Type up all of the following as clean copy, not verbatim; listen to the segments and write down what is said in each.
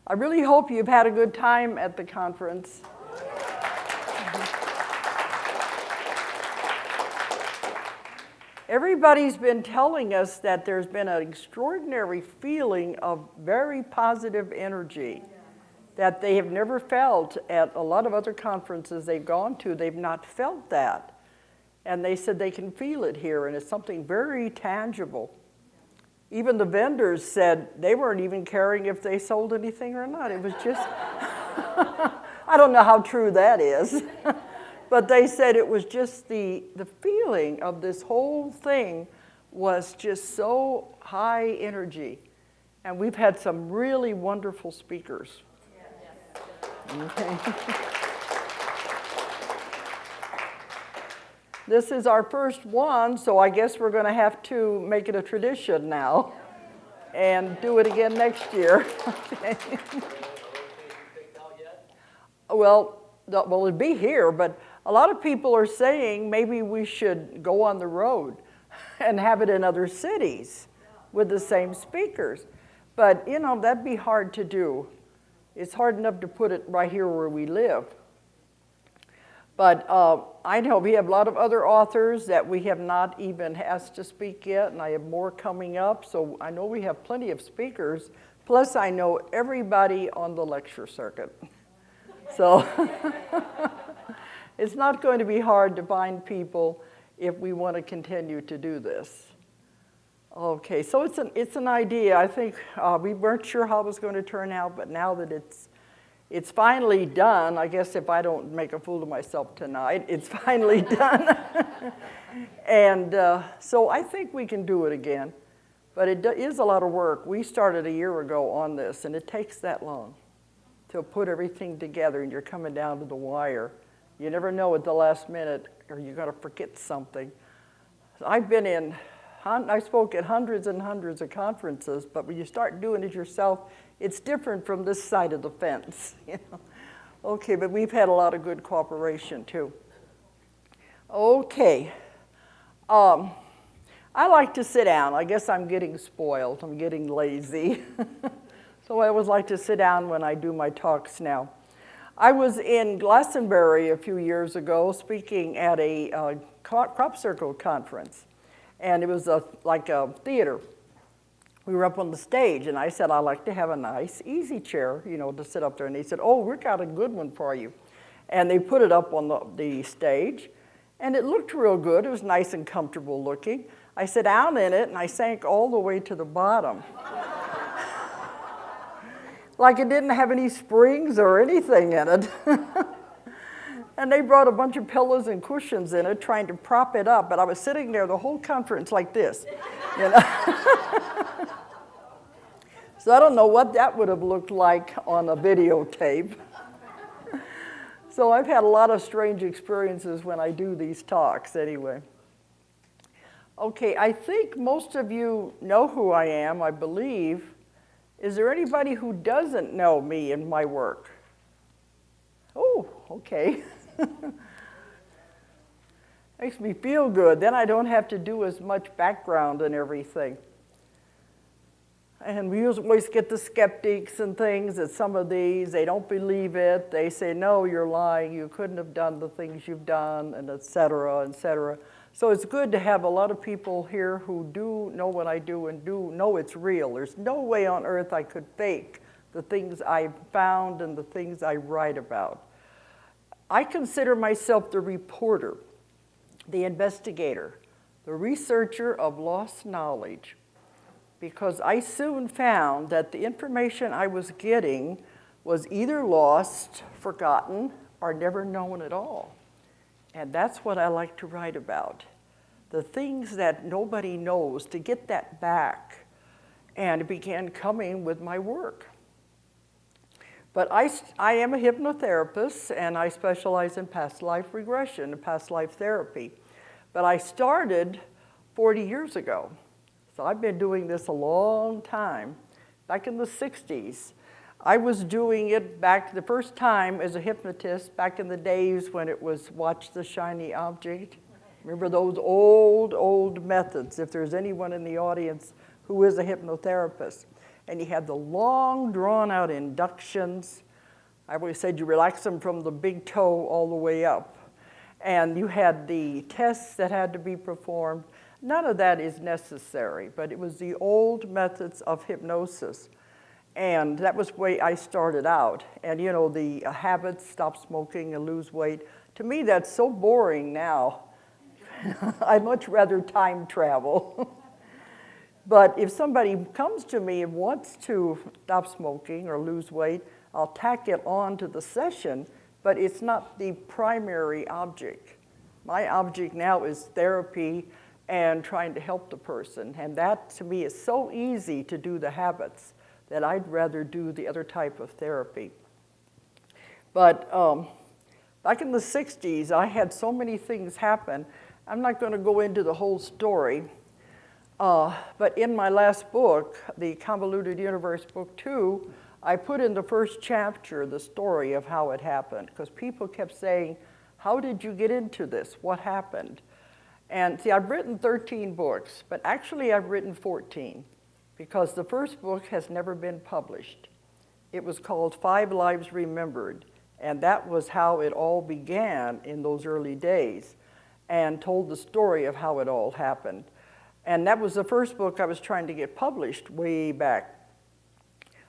I really hope you've had a good time at the conference. Everybody's been telling us that there's been an extraordinary feeling of very positive energy that they have never felt at a lot of other conferences they've gone to. They've not felt that. And they said they can feel it here, and it's something very tangible. Even the vendors said they weren't even caring if they sold anything or not. It was just, I don't know how true that is. But they said it was just the feeling of this whole thing was just so high energy. And we've had some really wonderful speakers. Okay. This is our first one, so I guess we're going to have to make it a tradition now and do it again next year. Okay. Well, it'd be here, but a lot of people are saying maybe we should go on the road and have it in other cities with the same speakers. But, you know, that'd be hard to do. It's hard enough to put it right here where we live. But I know we have a lot of other authors that we have not even asked to speak yet, and I have more coming up. So I know we have plenty of speakers. Plus, I know everybody on the lecture circuit. So it's not going to be hard to find people if we want to continue to do this. Okay, so it's an idea. I think we weren't sure how it was going to turn out, but now that it's finally done, I guess if I don't make a fool of myself tonight, it's finally done. And so I think we can do it again, but it is a lot of work. We started a year ago on this, and it takes that long to put everything together, and you're coming down to the wire. You never know at the last minute, or you're going to forget something. I spoke at hundreds and hundreds of conferences, but when you start doing it yourself, it's different from this side of the fence. You know? Okay, but we've had a lot of good cooperation too. Okay. I like to sit down. I guess I'm getting spoiled. I'm getting lazy. So I always like to sit down when I do my talks now. I was in Glastonbury a few years ago speaking at a crop circle conference. And it was like a theater. We were up on the stage, and I said, I'd like to have a nice, easy chair, you know, to sit up there. And they said, oh, we've got a good one for you. And they put it up on the stage, and it looked real good. It was nice and comfortable looking. I sat down in it, and I sank all the way to the bottom. Like it didn't have any springs or anything in it. And they brought a bunch of pillows and cushions in it, trying to prop it up. But I was sitting there the whole conference like this. You know? So I don't know what that would have looked like on a videotape. So I've had a lot of strange experiences when I do these talks anyway. Okay, I think most of you know who I am, I believe. Is there anybody who doesn't know me and my work? Oh, okay. Makes me feel good. Then I don't have to do as much background and everything. And we always get the skeptics and things at some of these. They don't believe it. They say, no, you're lying. You couldn't have done the things you've done, and et cetera, et cetera. So it's good to have a lot of people here who do know what I do and do know it's real. There's no way on earth I could fake the things I've found and the things I write about. I consider myself the reporter, the investigator, the researcher of lost knowledge, because I soon found that the information I was getting was either lost, forgotten, or never known at all. And that's what I like to write about, the things that nobody knows, to get that back. And it began coming with my work. But I am a hypnotherapist, and I specialize in past life regression and past life therapy. But I started 40 years ago. So I've been doing this a long time, back in the 60s. I was doing it back the first time as a hypnotist, back in the days when it was watch the shiny object. Remember those old methods, if there's anyone in the audience who is a hypnotherapist. and you had the long, drawn-out inductions. I always said you relax them from the big toe all the way up. And you had the tests that had to be performed. None of that is necessary, but it was the old methods of hypnosis. And that was the way I started out. And you know, the habits, stop smoking and lose weight. To me, that's so boring now. I'd much rather time travel. But if somebody comes to me and wants to stop smoking or lose weight, I'll tack it on to the session, but it's not the primary object. My object now is therapy and trying to help the person. And that, to me, is so easy to do the habits that I'd rather do the other type of therapy. But back in the 60s, I had so many things happen. I'm not going to go into the whole story. But in my last book, the Convoluted Universe, Book 2, I put in the first chapter the story of how it happened, because people kept saying, how did you get into this? What happened? And see, I've written 13 books, but actually I've written 14, because the first book has never been published. It was called 5 Lives Remembered, and that was how it all began in those early days, and told the story of how it all happened. And that was the first book I was trying to get published way back.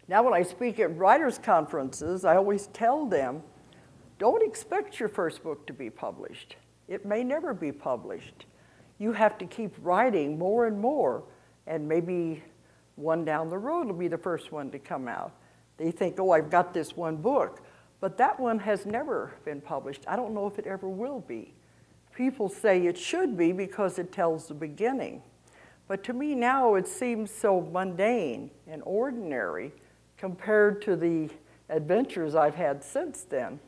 Now when I speak at writers' conferences, I always tell them, don't expect your first book to be published. It may never be published. You have to keep writing more and more, and maybe one down the road will be the first one to come out. They think, oh, I've got this one book, but that one has never been published. I don't know if it ever will be. People say it should be because it tells the beginning. But to me now it seems so mundane and ordinary compared to the adventures I've had since then.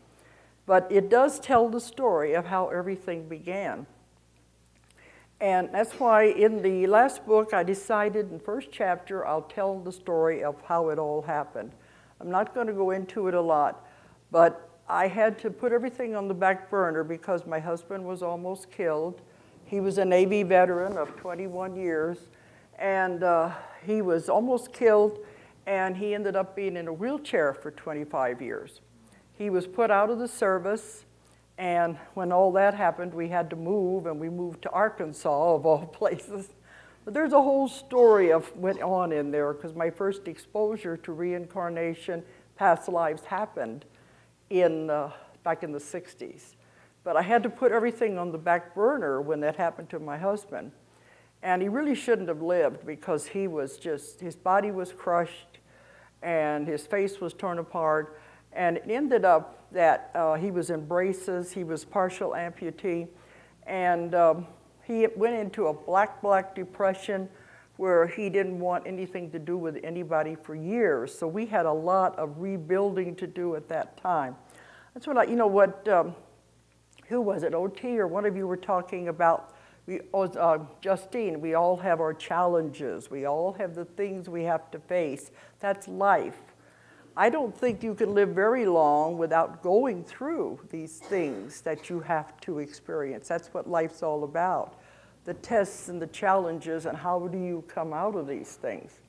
But it does tell the story of how everything began. And that's why in the last book I decided in the first chapter I'll tell the story of how it all happened. I'm not going to go into it a lot, but I had to put everything on the back burner because my husband was almost killed. He was a Navy veteran of 21 years, and he was almost killed, and he ended up being in a wheelchair for 25 years. He was put out of the service, and when all that happened, we had to move, and we moved to Arkansas, of all places. But there's a whole story of went on in there, because my first exposure to reincarnation, past lives happened back in the 60s. But I had to put everything on the back burner when that happened to my husband. And he really shouldn't have lived because he was just, his body was crushed and his face was torn apart. And it ended up that he was in braces, he was partial amputee, and he went into a black depression where he didn't want anything to do with anybody for years. So we had a lot of rebuilding to do at that time. That's what who was it, OT, or one of you were talking about, Justine, we all have our challenges. We all have the things we have to face. That's life. I don't think you can live very long without going through these things that you have to experience. That's what life's all about. The tests and the challenges and how do you come out of these things.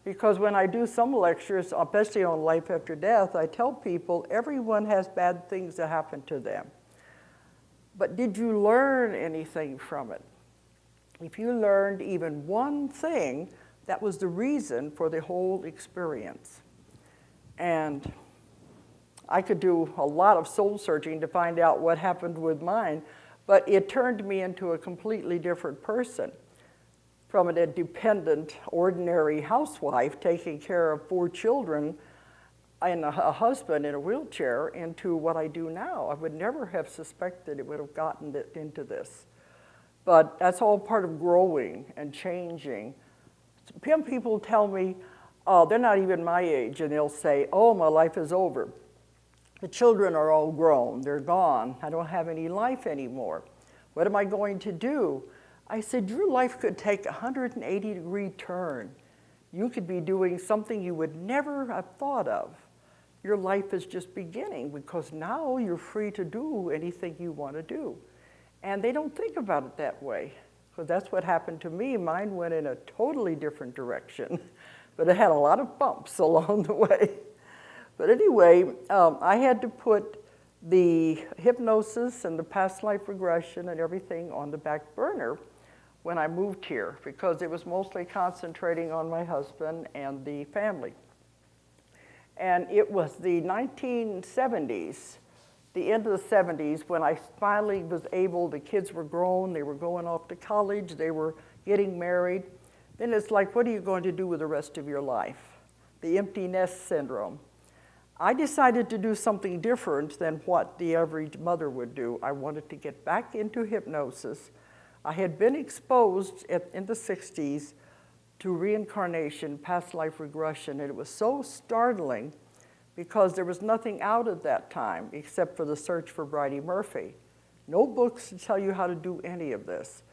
Because when I do some lectures, especially on life after death, I tell people everyone has bad things that happen to them. But did you learn anything from it? If you learned even one thing, that was the reason for the whole experience. And I could do a lot of soul searching to find out what happened with mine, but it turned me into a completely different person. From a dependent, ordinary housewife taking care of 4 children and a husband in a wheelchair into what I do now. I would never have suspected it would have gotten it into this. But that's all part of growing and changing. Some people tell me, they're not even my age, and they'll say, oh, my life is over. The children are all grown, they're gone. I don't have any life anymore. What am I going to do? I said, your life could take a 180-degree turn. You could be doing something you would never have thought of. Your life is just beginning because now you're free to do anything you want to do. And they don't think about it that way. So that's what happened to me. Mine went in a totally different direction. but it had a lot of bumps along the way. But anyway, I had to put the hypnosis and the past life regression and everything on the back burner when I moved here, because it was mostly concentrating on my husband and the family. And it was the 1970s, the end of the 70s, when I finally was able, the kids were grown, they were going off to college, they were getting married. Then it's like, what are you going to do with the rest of your life? The empty nest syndrome. I decided to do something different than what the average mother would do. I wanted to get back into hypnosis. I had been exposed in the 60s to reincarnation, past life regression, and it was so startling because there was nothing out at that time except for the search for Bridie Murphy. No books to tell you how to do any of this.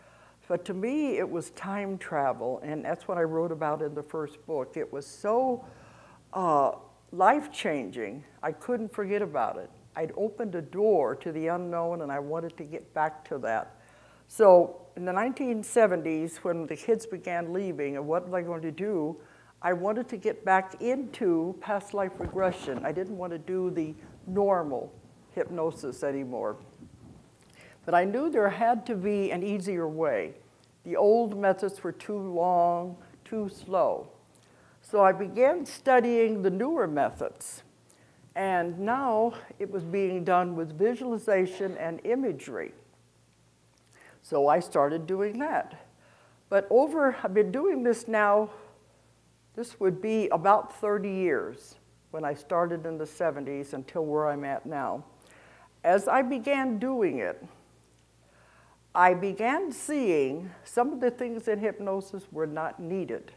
But to me, it was time travel, and that's what I wrote about in the first book. It was so life-changing, I couldn't forget about it. I'd opened a door to the unknown, and I wanted to get back to that. So in the 1970s, when the kids began leaving, and what was I going to do, I wanted to get back into past life regression. I didn't want to do the normal hypnosis anymore. But I knew there had to be an easier way. The old methods were too long, too slow. So I began studying the newer methods. And now it was being done with visualization and imagery. So I started doing that. But I've been doing this now, this would be about 30 years when I started in the 70s until where I'm at now. As I began doing it, I began seeing some of the things in hypnosis were not needed.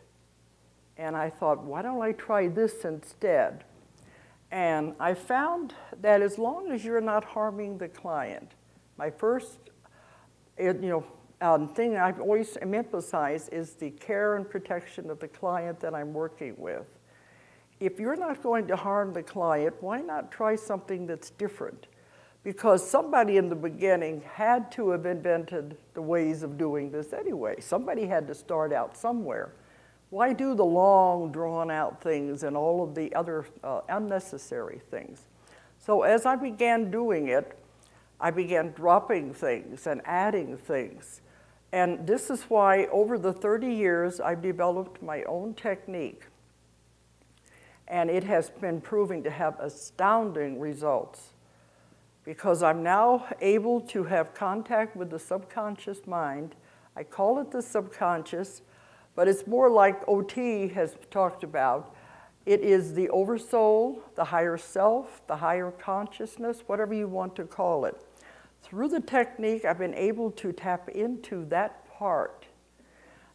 And I thought, why don't I try this instead? And I found that as long as you're not harming the client, my first thing I've always emphasized is the care and protection of the client that I'm working with. If you're not going to harm the client, why not try something that's different? Because somebody in the beginning had to have invented the ways of doing this anyway. Somebody had to start out somewhere. Why do the long, drawn-out things and all of the other unnecessary things? So as I began doing it, I began dropping things and adding things. And this is why over the 30 years, I've developed my own technique. And it has been proving to have astounding results, because I'm now able to have contact with the subconscious mind. I call it the subconscious, but it's more like OT has talked about. It is the oversoul, the higher self, the higher consciousness, whatever you want to call it. Through the technique, I've been able to tap into that part.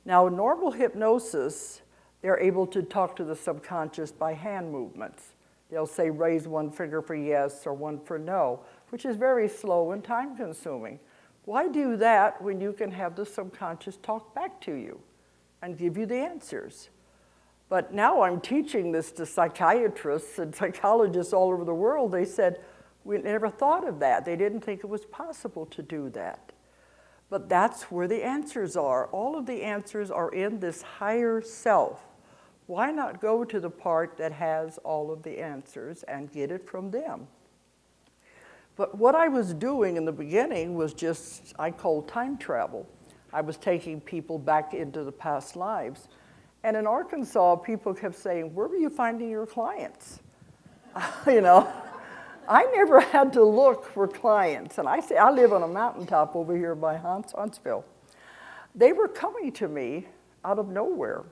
Now, in normal hypnosis, they're able to talk to the subconscious by hand movements. They'll say, raise one finger for yes or one for no, which is very slow and time-consuming. Why do that when you can have the subconscious talk back to you and give you the answers? But now I'm teaching this to psychiatrists and psychologists all over the world. They said, we never thought of that. They didn't think it was possible to do that. But that's where the answers are. All of the answers are in this higher self. Why not go to the part that has all of the answers and get it from them? But what I was doing in the beginning was just, I call time travel. I was taking people back into the past lives. And in Arkansas, people kept saying, where were you finding your clients? I never had to look for clients. And I live on a mountaintop over here by Huntsville. They were coming to me out of nowhere.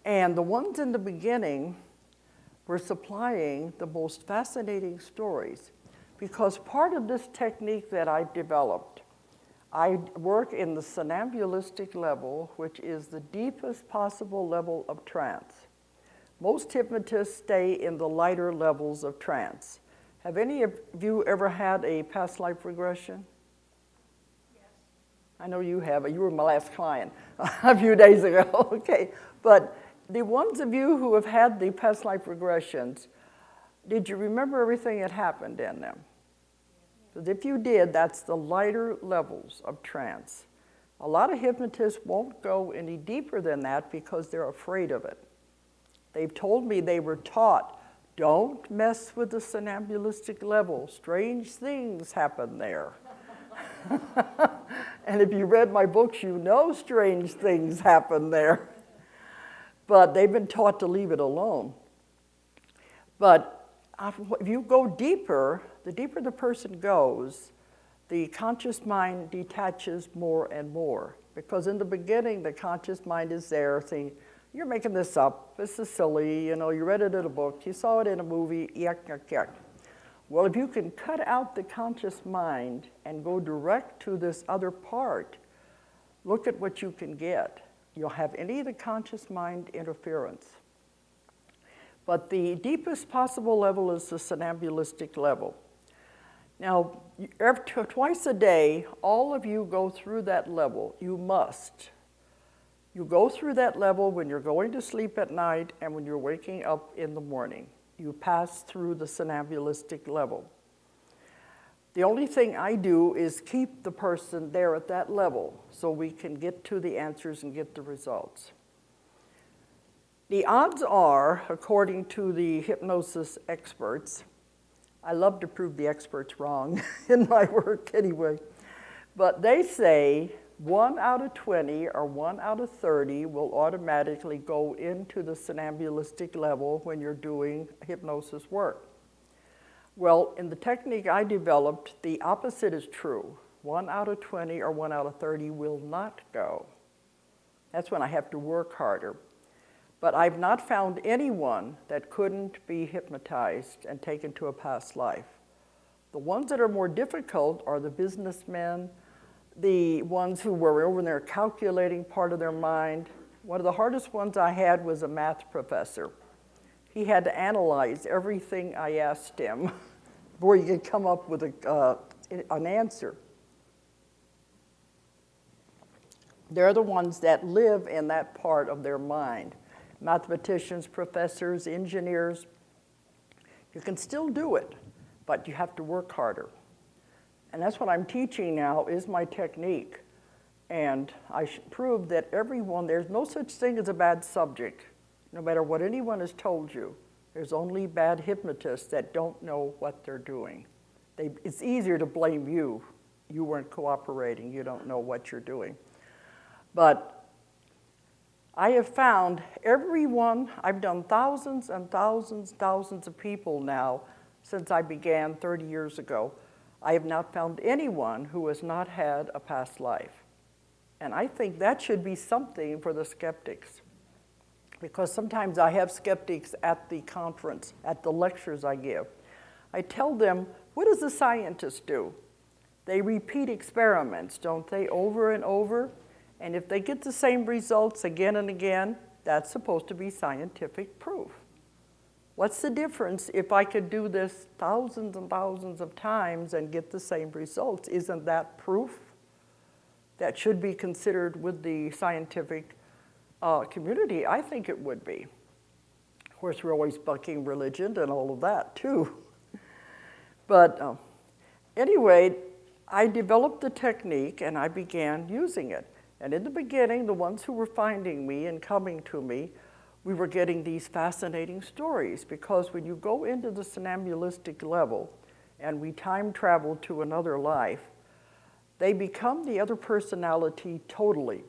And the ones in the beginning were supplying the most fascinating stories. Because part of this technique that I developed, I work in the somnambulistic level, which is the deepest possible level of trance. Most hypnotists stay in the lighter levels of trance. Have any of you ever had a past life regression? Yes. I know you have. You were my last client a few days ago. Okay. But the ones of you who have had the past life regressions, did you remember everything that happened in them? Because if you did, that's the lighter levels of trance. A lot of hypnotists won't go any deeper than that because they're afraid of it. They've told me they were taught, don't mess with the somnambulistic level. Strange things happen there. And if you read my books, you know strange things happen there. But they've been taught to leave it alone. But if you go deeper, the deeper the person goes, the conscious mind detaches more and more. Because in the beginning, the conscious mind is there saying, you're making this up, this is silly, you know, you read it in a book, you saw it in a movie, yuck, yuck, yuck. Well, if you can cut out the conscious mind and go direct to this other part, look at what you can get. You'll have any of the conscious mind interference. But the deepest possible level is the somnambulistic level. Now, twice a day, all of you go through that level. You must. You go through that level when you're going to sleep at night and when you're waking up in the morning. You pass through the somnambulistic level. The only thing I do is keep the person there at that level so we can get to the answers and get the results. The odds are, according to the hypnosis experts, I love to prove the experts wrong in my work anyway, but they say 1 out of 20 or 1 out of 30 will automatically go into the somnambulistic level when you're doing hypnosis work. Well, in the technique I developed, the opposite is true. 1 out of 20 or 1 out of 30 will not go. That's when I have to work harder. But I've not found anyone that couldn't be hypnotized and taken to a past life. The ones that are more difficult are the businessmen, the ones who were over there calculating part of their mind. One of the hardest ones I had was a math professor. He had to analyze everything I asked him before he could come up with an answer. They're the ones that live in that part of their mind. Mathematicians, professors, engineers, you can still do it, but you have to work harder. And that's what I'm teaching now is my technique. And I prove that everyone, there's no such thing as a bad subject. No matter what anyone has told you, there's only bad hypnotists that don't know what they're doing. It's easier to blame you. You weren't cooperating. You don't know what you're doing. But I have found everyone, I've done thousands and thousands of people now since I began 30 years ago. I have not found anyone who has not had a past life. And I think that should be something for the skeptics. Because sometimes I have skeptics at the conference, at the lectures I give. I tell them, what does the scientist do? They repeat experiments, don't they, over and over? And if they get the same results again and again, that's supposed to be scientific proof. What's the difference if I could do this thousands and thousands of times and get the same results? Isn't that proof? That should be considered with the scientific community. I think it would be. Of course, we're always bucking religion and all of that too. But anyway, I developed the technique and I began using it. And in the beginning, the ones who were finding me and coming to me, we were getting these fascinating stories, because when you go into the somnambulistic level and we time travel to another life, they become the other personality totally.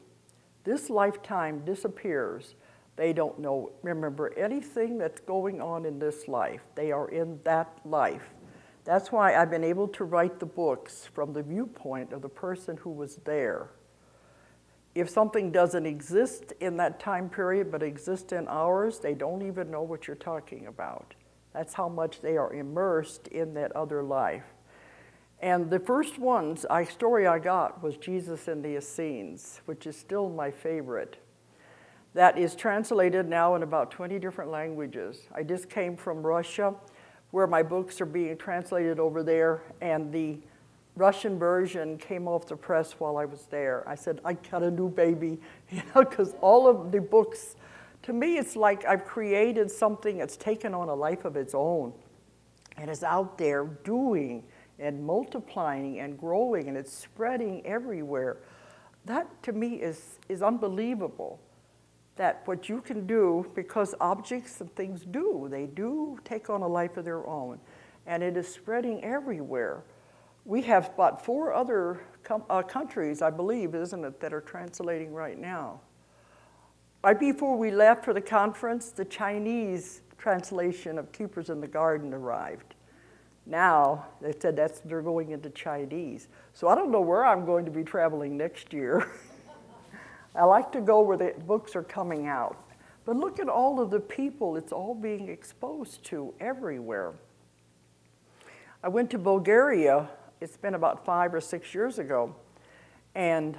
This lifetime disappears. They don't remember anything that's going on in this life. They are in that life. That's why I've been able to write the books from the viewpoint of the person who was there. If something doesn't exist in that time period but exists in ours, they don't even know what you're talking about. That's how much they are immersed in that other life. And the first story I got was Jesus and the Essenes, which is still my favorite. That is translated now in about 20 different languages. I just came from Russia, where my books are being translated over there, and the Russian version came off the press while I was there. I said, I got a new baby, because all of the books, to me, it's like I've created something that's taken on a life of its own, and is out there doing and multiplying and growing, and it's spreading everywhere. That, to me, is unbelievable. that what you can do, because objects and things they do take on a life of their own, and it is spreading everywhere. We have about 4 other countries, I believe, isn't it, that are translating right now. Right before we left for the conference, the Chinese translation of Keepers in the Garden arrived. Now, they said they're going into Chinese. So I don't know where I'm going to be traveling next year. I like to go where the books are coming out. But look at all of the people it's all being exposed to everywhere. I went to Bulgaria, it's been about 5 or 6 years ago, and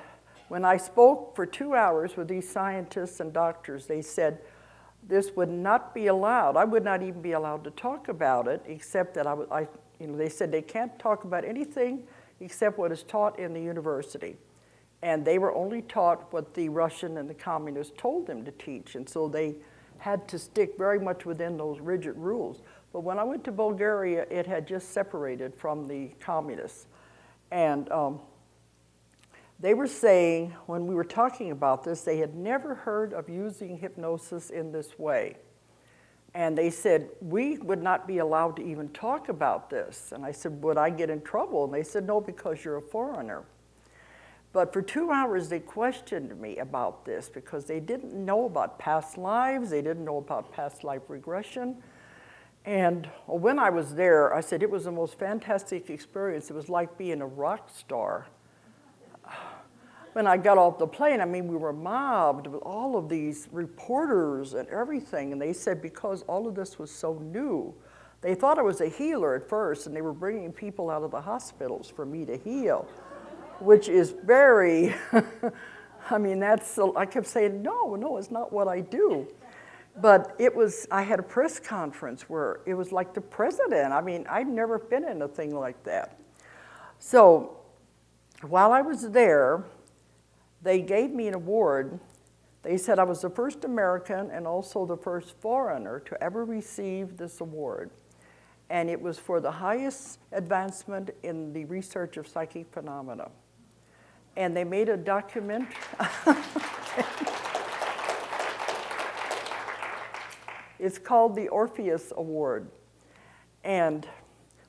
when I spoke for 2 hours with these scientists and doctors, they said this would not be allowed. I would not even be allowed to talk about it, except that they said they can't talk about anything except what is taught in the university. And they were only taught what the Russian and the communists told them to teach, and so they had to stick very much within those rigid rules. But when I went to Bulgaria, it had just separated from the communists. And they were saying, when we were talking about this, they had never heard of using hypnosis in this way. And they said, we would not be allowed to even talk about this. And I said, would I get in trouble? And they said, no, because you're a foreigner. But for 2 hours, they questioned me about this because they didn't know about past lives. They didn't know about past life regression. And when I was there, I said it was the most fantastic experience. It was like being a rock star. When I got off the plane, I mean, we were mobbed with all of these reporters and everything. And they said because all of this was so new, they thought I was a healer at first, and they were bringing people out of the hospitals for me to heal, which is very, I mean, I kept saying, no, it's not what I do. But I had a press conference where it was like the president. I mean, I'd never been in a thing like that. So while I was there, they gave me an award. They said I was the first American and also the first foreigner to ever receive this award. And it was for the highest advancement in the research of psychic phenomena. And they made a documentary. It's called the Orpheus Award. And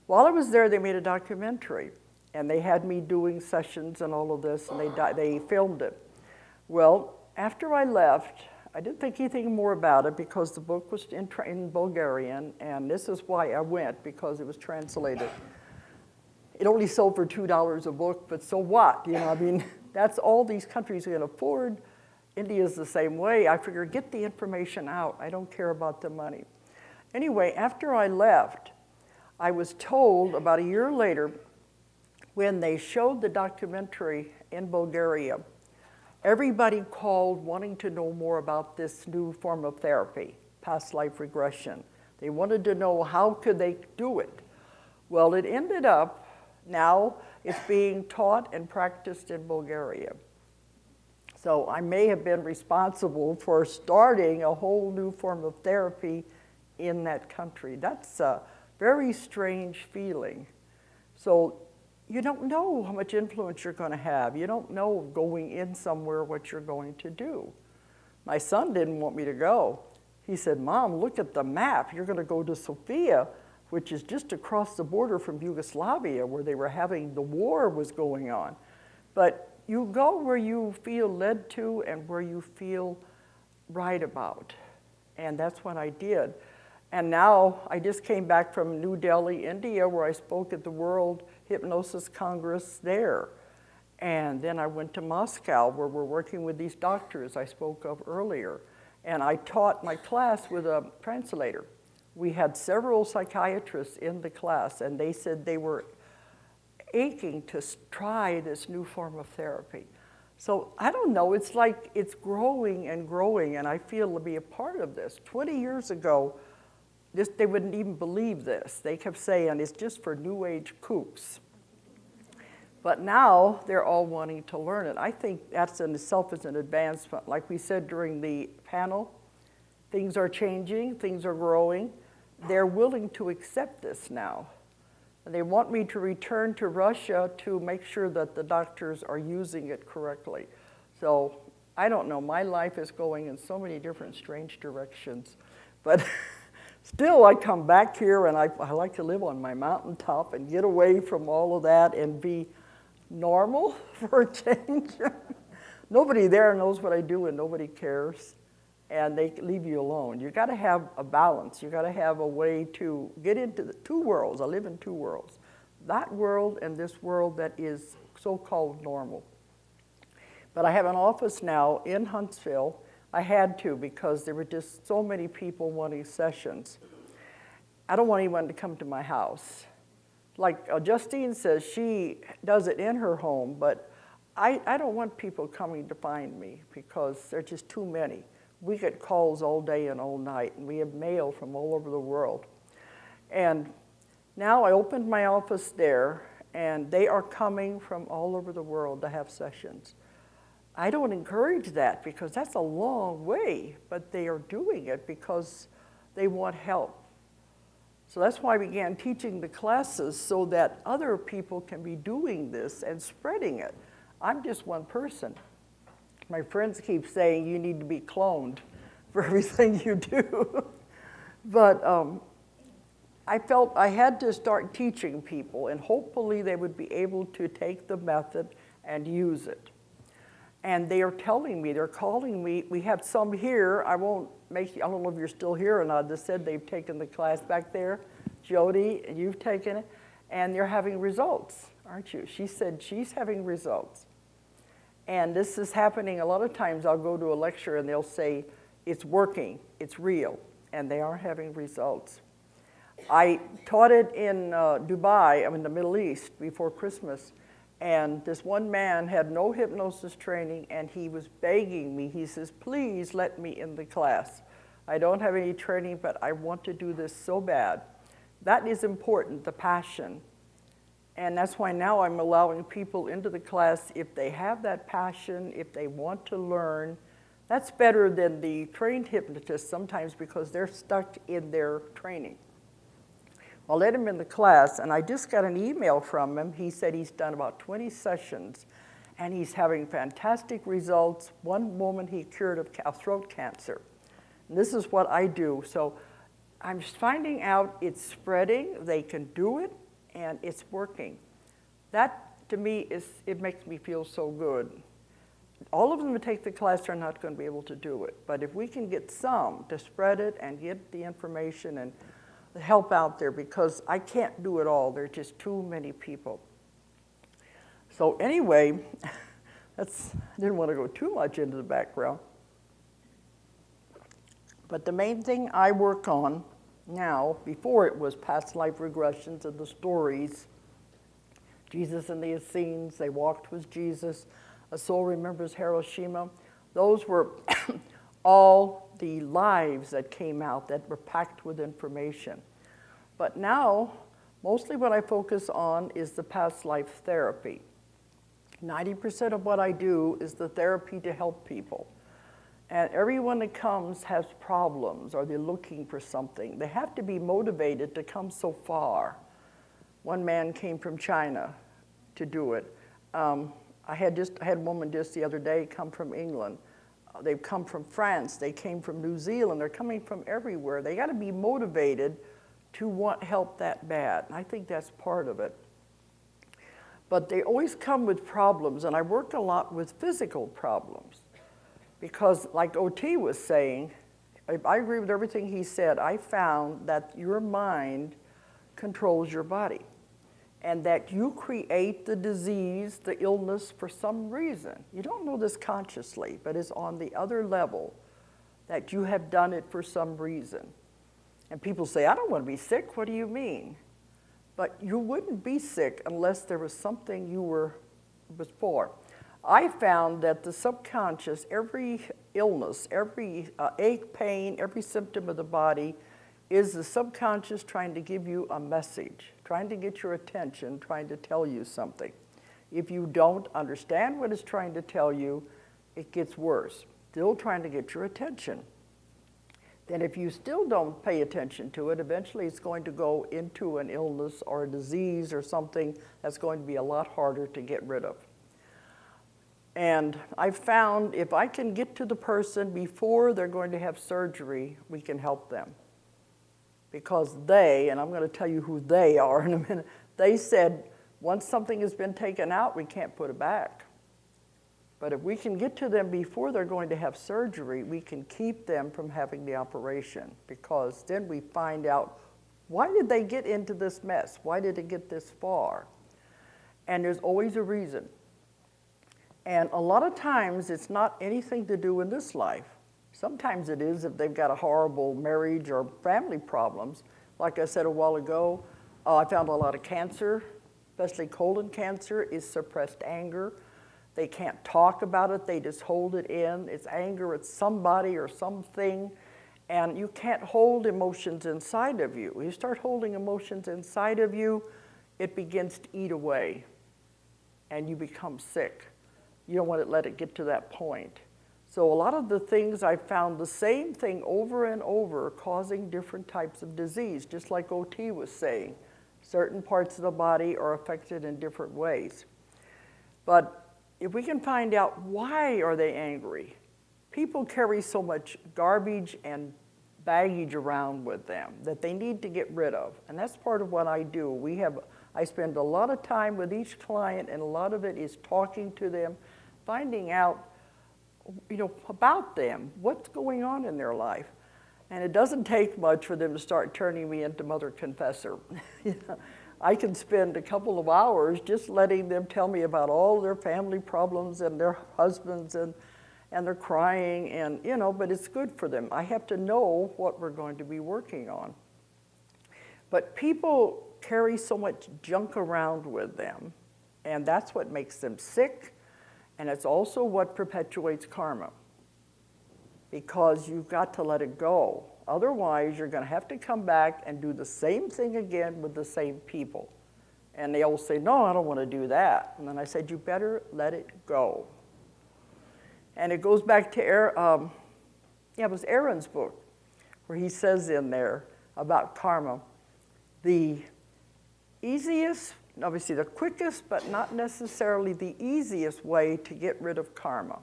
while I was there, they made a documentary. And they had me doing sessions and all of this, and they filmed it. Well, after I left, I didn't think anything more about it because the book was in Bulgarian, and this is why I went, because it was translated. It only sold for $2 a book, but so what? You know, I mean, that's all these countries can afford. India's the same way. I figured, get the information out. I don't care about the money. Anyway, after I left, I was told about a year later, when they showed the documentary in Bulgaria, everybody called wanting to know more about this new form of therapy, past life regression. They wanted to know how could they do it. Well, it ended up, now it's being taught and practiced in Bulgaria. So I may have been responsible for starting a whole new form of therapy in that country. That's a very strange feeling. So you don't know how much influence you're going to have. You don't know going in somewhere what you're going to do. My son didn't want me to go. He said, Mom, look at the map. You're going to go to Sofia, which is just across the border from Yugoslavia, where they were having, the war was going on. But you go where you feel led to and where you feel right about. And that's what I did. And now I just came back from New Delhi, India, where I spoke at the World Hypnosis Congress there. And then I went to Moscow, where we're working with these doctors I spoke of earlier. And I taught my class with a translator. We had several psychiatrists in the class, and they said they were aching to try this new form of therapy. So I don't know, it's like it's growing and growing, and I feel to be a part of this. 20 years ago, they wouldn't even believe this. They kept saying it's just for New Age kooks. But now they're all wanting to learn it. I think that's in itself is an advancement. Like we said during the panel, things are changing, things are growing. They're willing to accept this now. And they want me to return to Russia to make sure that the doctors are using it correctly. So I don't know, my life is going in so many different strange directions. But still, I come back here and I like to live on my mountaintop and get away from all of that and be normal for a change. Nobody there knows what I do and nobody cares. And they leave you alone. You got to have a balance. You got to have a way to get into the two worlds. I live in two worlds. That world and this world that is so-called normal. But I have an office now in Huntsville. I had to because there were just so many people wanting sessions. I don't want anyone to come to my house. Like Justine says, she does it in her home, but I don't want people coming to find me because there are just too many. We get calls all day and all night, and we have mail from all over the world. And now I opened my office there, and they are coming from all over the world to have sessions. I don't encourage that because that's a long way, but they are doing it because they want help. So that's why I began teaching the classes so that other people can be doing this and spreading it. I'm just one person. My friends keep saying you need to be cloned for everything you do. But I felt I had to start teaching people, and hopefully they would be able to take the method and use it. And they are telling me, they're calling me. We have some here. I don't know if you're still here or not. They said they've taken the class back there. Jody, you've taken it. And they're having results, aren't you? She said she's having results. And this is happening a lot of times. I'll go to a lecture and they'll say, it's working, it's real. And they are having results. I taught it in Dubai, in the Middle East, before Christmas. And this one man had no hypnosis training, and he was begging me. He says, please let me in the class. I don't have any training, but I want to do this so bad. That is important, the passion. And that's why now I'm allowing people into the class if they have that passion, if they want to learn. That's better than the trained hypnotists sometimes because they're stuck in their training. I'll let him in the class, and I just got an email from him. He said he's done about 20 sessions, and he's having fantastic results. One woman he cured of throat cancer. And this is what I do. So I'm just finding out it's spreading, they can do it, and it's working. That, to me, it makes me feel so good. All of them who take the class are not going to be able to do it, but if we can get some to spread it and get the information and help out there, because I can't do it all. There are just too many people. So anyway, I didn't want to go too much into the background. But the main thing I work on now, before it was past life regressions and the stories, Jesus and the Essenes, they walked with Jesus, A Soul Remembers Hiroshima. Those were all the lives that came out that were packed with information. But now, mostly what I focus on is the past life therapy. 90% of what I do is the therapy to help people. And everyone that comes has problems or they're looking for something. They have to be motivated to come so far. One man came from China to do it. I had a woman just the other day come from England. They've come from France. They came from New Zealand. They're coming from everywhere. They got to be motivated to want help that bad. And I think that's part of it. But they always come with problems, and I work a lot with physical problems. Because like O.T. was saying, I agree with everything he said. I found that your mind controls your body, and that you create the disease, the illness, for some reason. You don't know this consciously, but it's on the other level that you have done it for some reason. And people say, I don't want to be sick. What do you mean? But you wouldn't be sick unless there was something you was for. I found that the subconscious, every illness, every ache, pain, every symptom of the body is the subconscious trying to give you a message, trying to get your attention, trying to tell you something. If you don't understand what it's trying to tell you, it gets worse. Still trying to get your attention. Then if you still don't pay attention to it, eventually it's going to go into an illness or a disease or something that's going to be a lot harder to get rid of. And I've found if I can get to the person before they're going to have surgery, we can help them. Because they, and I'm going to tell you who they are in a minute, they said once something has been taken out, we can't put it back. But if we can get to them before they're going to have surgery, we can keep them from having the operation, because then we find out, why did they get into this mess? Why did it get this far? And there's always a reason. And a lot of times it's not anything to do in this life. Sometimes it is if they've got a horrible marriage or family problems. Like I said a while ago, I found a lot of cancer, especially colon cancer, is suppressed anger. They can't talk about it, they just hold it in. It's anger at somebody or something, and you can't hold emotions inside of you. When you start holding emotions inside of you, it begins to eat away, and you become sick. You don't want to let it get to that point. So a lot of the things I found the same thing over and over, causing different types of disease, just like OT was saying. Certain parts of the body are affected in different ways. But if we can find out why are they angry, people carry so much garbage and baggage around with them that they need to get rid of. And that's part of what I do. I spend a lot of time with each client, and a lot of it is talking to them, finding out, about them, what's going on in their life. And it doesn't take much for them to start turning me into Mother Confessor. I can spend a couple of hours just letting them tell me about all their family problems and their husbands, and they're crying, and but it's good for them. I have to know what we're going to be working on. But people carry so much junk around with them, and that's what makes them sick, and it's also what perpetuates karma, because you've got to let it go. Otherwise, you're going to have to come back and do the same thing again with the same people. And they all say, no, I don't want to do that. And then I said, you better let it go. And it goes back to it was Aaron's book, where he says in there about karma, the easiest, obviously the quickest, but not necessarily the easiest way to get rid of karma.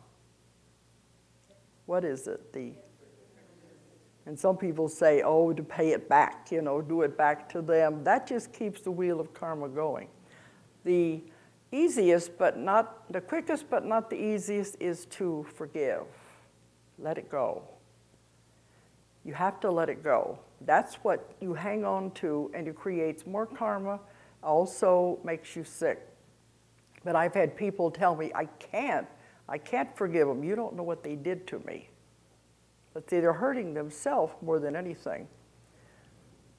What is it? And some people say, to pay it back, do it back to them. That just keeps the wheel of karma going. The easiest, but not the quickest, but not the easiest, is to forgive. Let it go. You have to let it go. That's what you hang on to, and it creates more karma, also makes you sick. But I've had people tell me, I can't forgive them. You don't know what they did to me. But they're hurting themselves more than anything.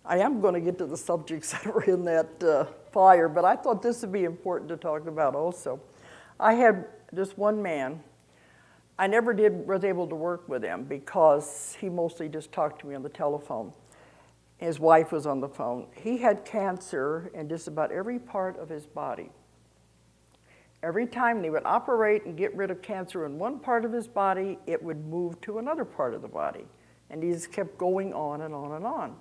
I am going to get to the subjects that were in that fire, but I thought this would be important to talk about also. I had this one man. I never was able to work with him because he mostly just talked to me on the telephone. His wife was on the phone. He had cancer in just about every part of his body. Every time they would operate and get rid of cancer in one part of his body, it would move to another part of the body. And he just kept going on and on and on.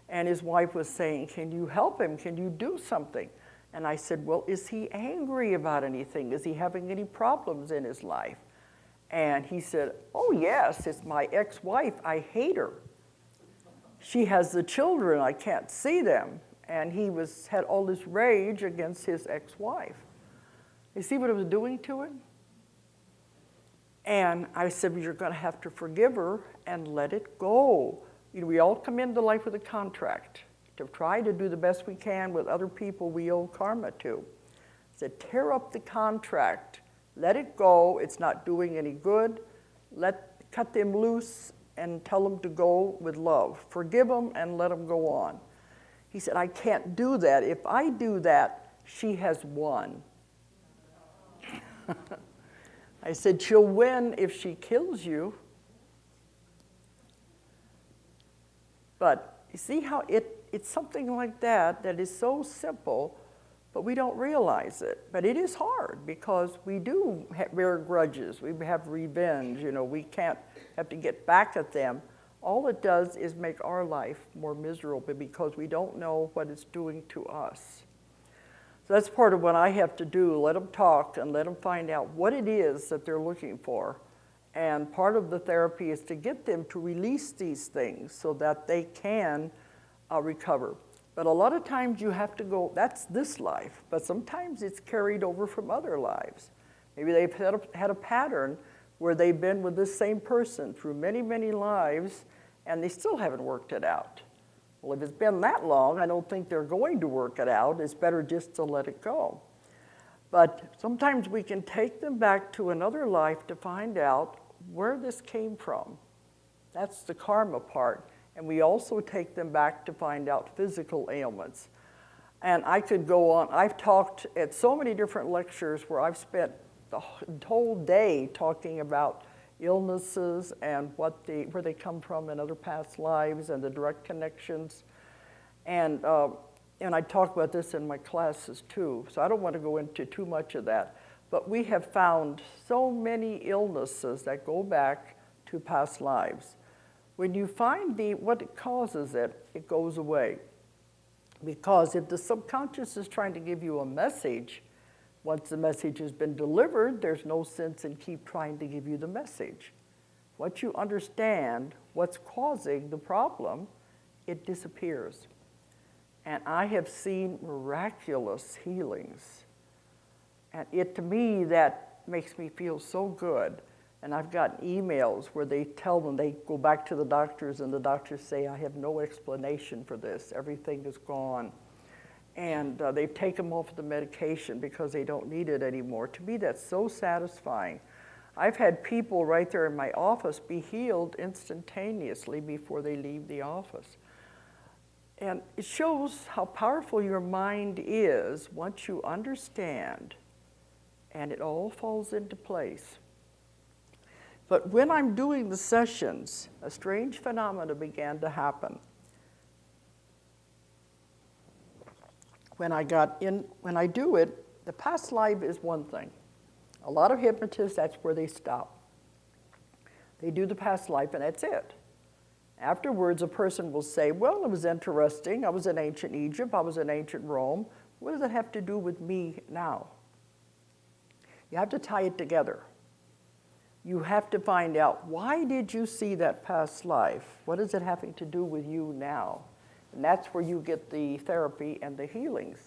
And his wife was saying, can you help him? Can you do something? And I said, well, is he angry about anything? Is he having any problems in his life? And he said, oh, yes, it's my ex-wife. I hate her. She has the children. I can't see them. And he had all this rage against his ex-wife. You see what it was doing to him? And I said, well, you're going to have to forgive her and let it go. We all come into life with a contract to try to do the best we can with other people we owe karma to. I said, tear up the contract. Let it go. It's not doing any good. Cut them loose and tell them to go with love. Forgive them and let them go on. He said, I can't do that. If I do that, she has won. I said, she'll win if she kills you. But you see how it's something like that is so simple, but we don't realize it. But it is hard because we do bear grudges. We have revenge. We can't have to get back at them. All it does is make our life more miserable because we don't know what it's doing to us. So that's part of what I have to do, let them talk and let them find out what it is that they're looking for. And part of the therapy is to get them to release these things so that they can recover. But a lot of times you have to go, that's this life, but sometimes it's carried over from other lives. Maybe they've had a pattern where they've been with this same person through many, many lives, and they still haven't worked it out. Well, if it's been that long, I don't think they're going to work it out. It's better just to let it go. But sometimes we can take them back to another life to find out where this came from. That's the karma part. And we also take them back to find out physical ailments. And I could go on. I've talked at so many different lectures where I've spent the whole day talking about illnesses and where they come from in other past lives and the direct connections. And I talk about this in my classes too, so I don't want to go into too much of that. But we have found so many illnesses that go back to past lives. When you find what causes it, it goes away. Because if the subconscious is trying to give you a message, once the message has been delivered, there's no sense in keep trying to give you the message. Once you understand what's causing the problem, it disappears. And I have seen miraculous healings. And to me, that makes me feel so good. And I've gotten emails where they tell them, they go back to the doctors and the doctors say, I have no explanation for this. Everything is gone. And they've taken them off the medication because they don't need it anymore. To me, that's so satisfying. I've had people right there in my office be healed instantaneously before they leave the office. And it shows how powerful your mind is once you understand, and it all falls into place. But when I'm doing the sessions, a strange phenomena began to happen. When I do it, the past life is one thing. A lot of hypnotists, that's where they stop. They do the past life and that's it. Afterwards, a person will say, well, it was interesting. I was in ancient Egypt. I was in ancient Rome. What does it have to do with me now? You have to tie it together. You have to find out, why did you see that past life? What is it having to do with you now? And that's where you get the therapy and the healings.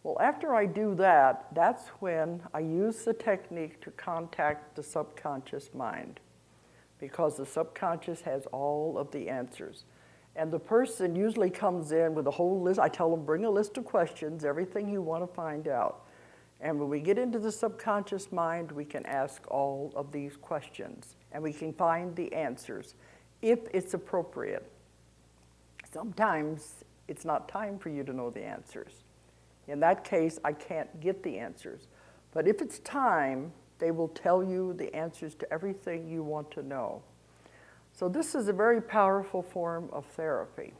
Well, after I do that, that's when I use the technique to contact the subconscious mind, because the subconscious has all of the answers. And the person usually comes in with a whole list. I tell them, bring a list of questions, everything you want to find out. And when we get into the subconscious mind, we can ask all of these questions, and we can find the answers if it's appropriate. Sometimes it's not time for you to know the answers. In that case, I can't get the answers. But if it's time, they will tell you the answers to everything you want to know. So this is a very powerful form of therapy.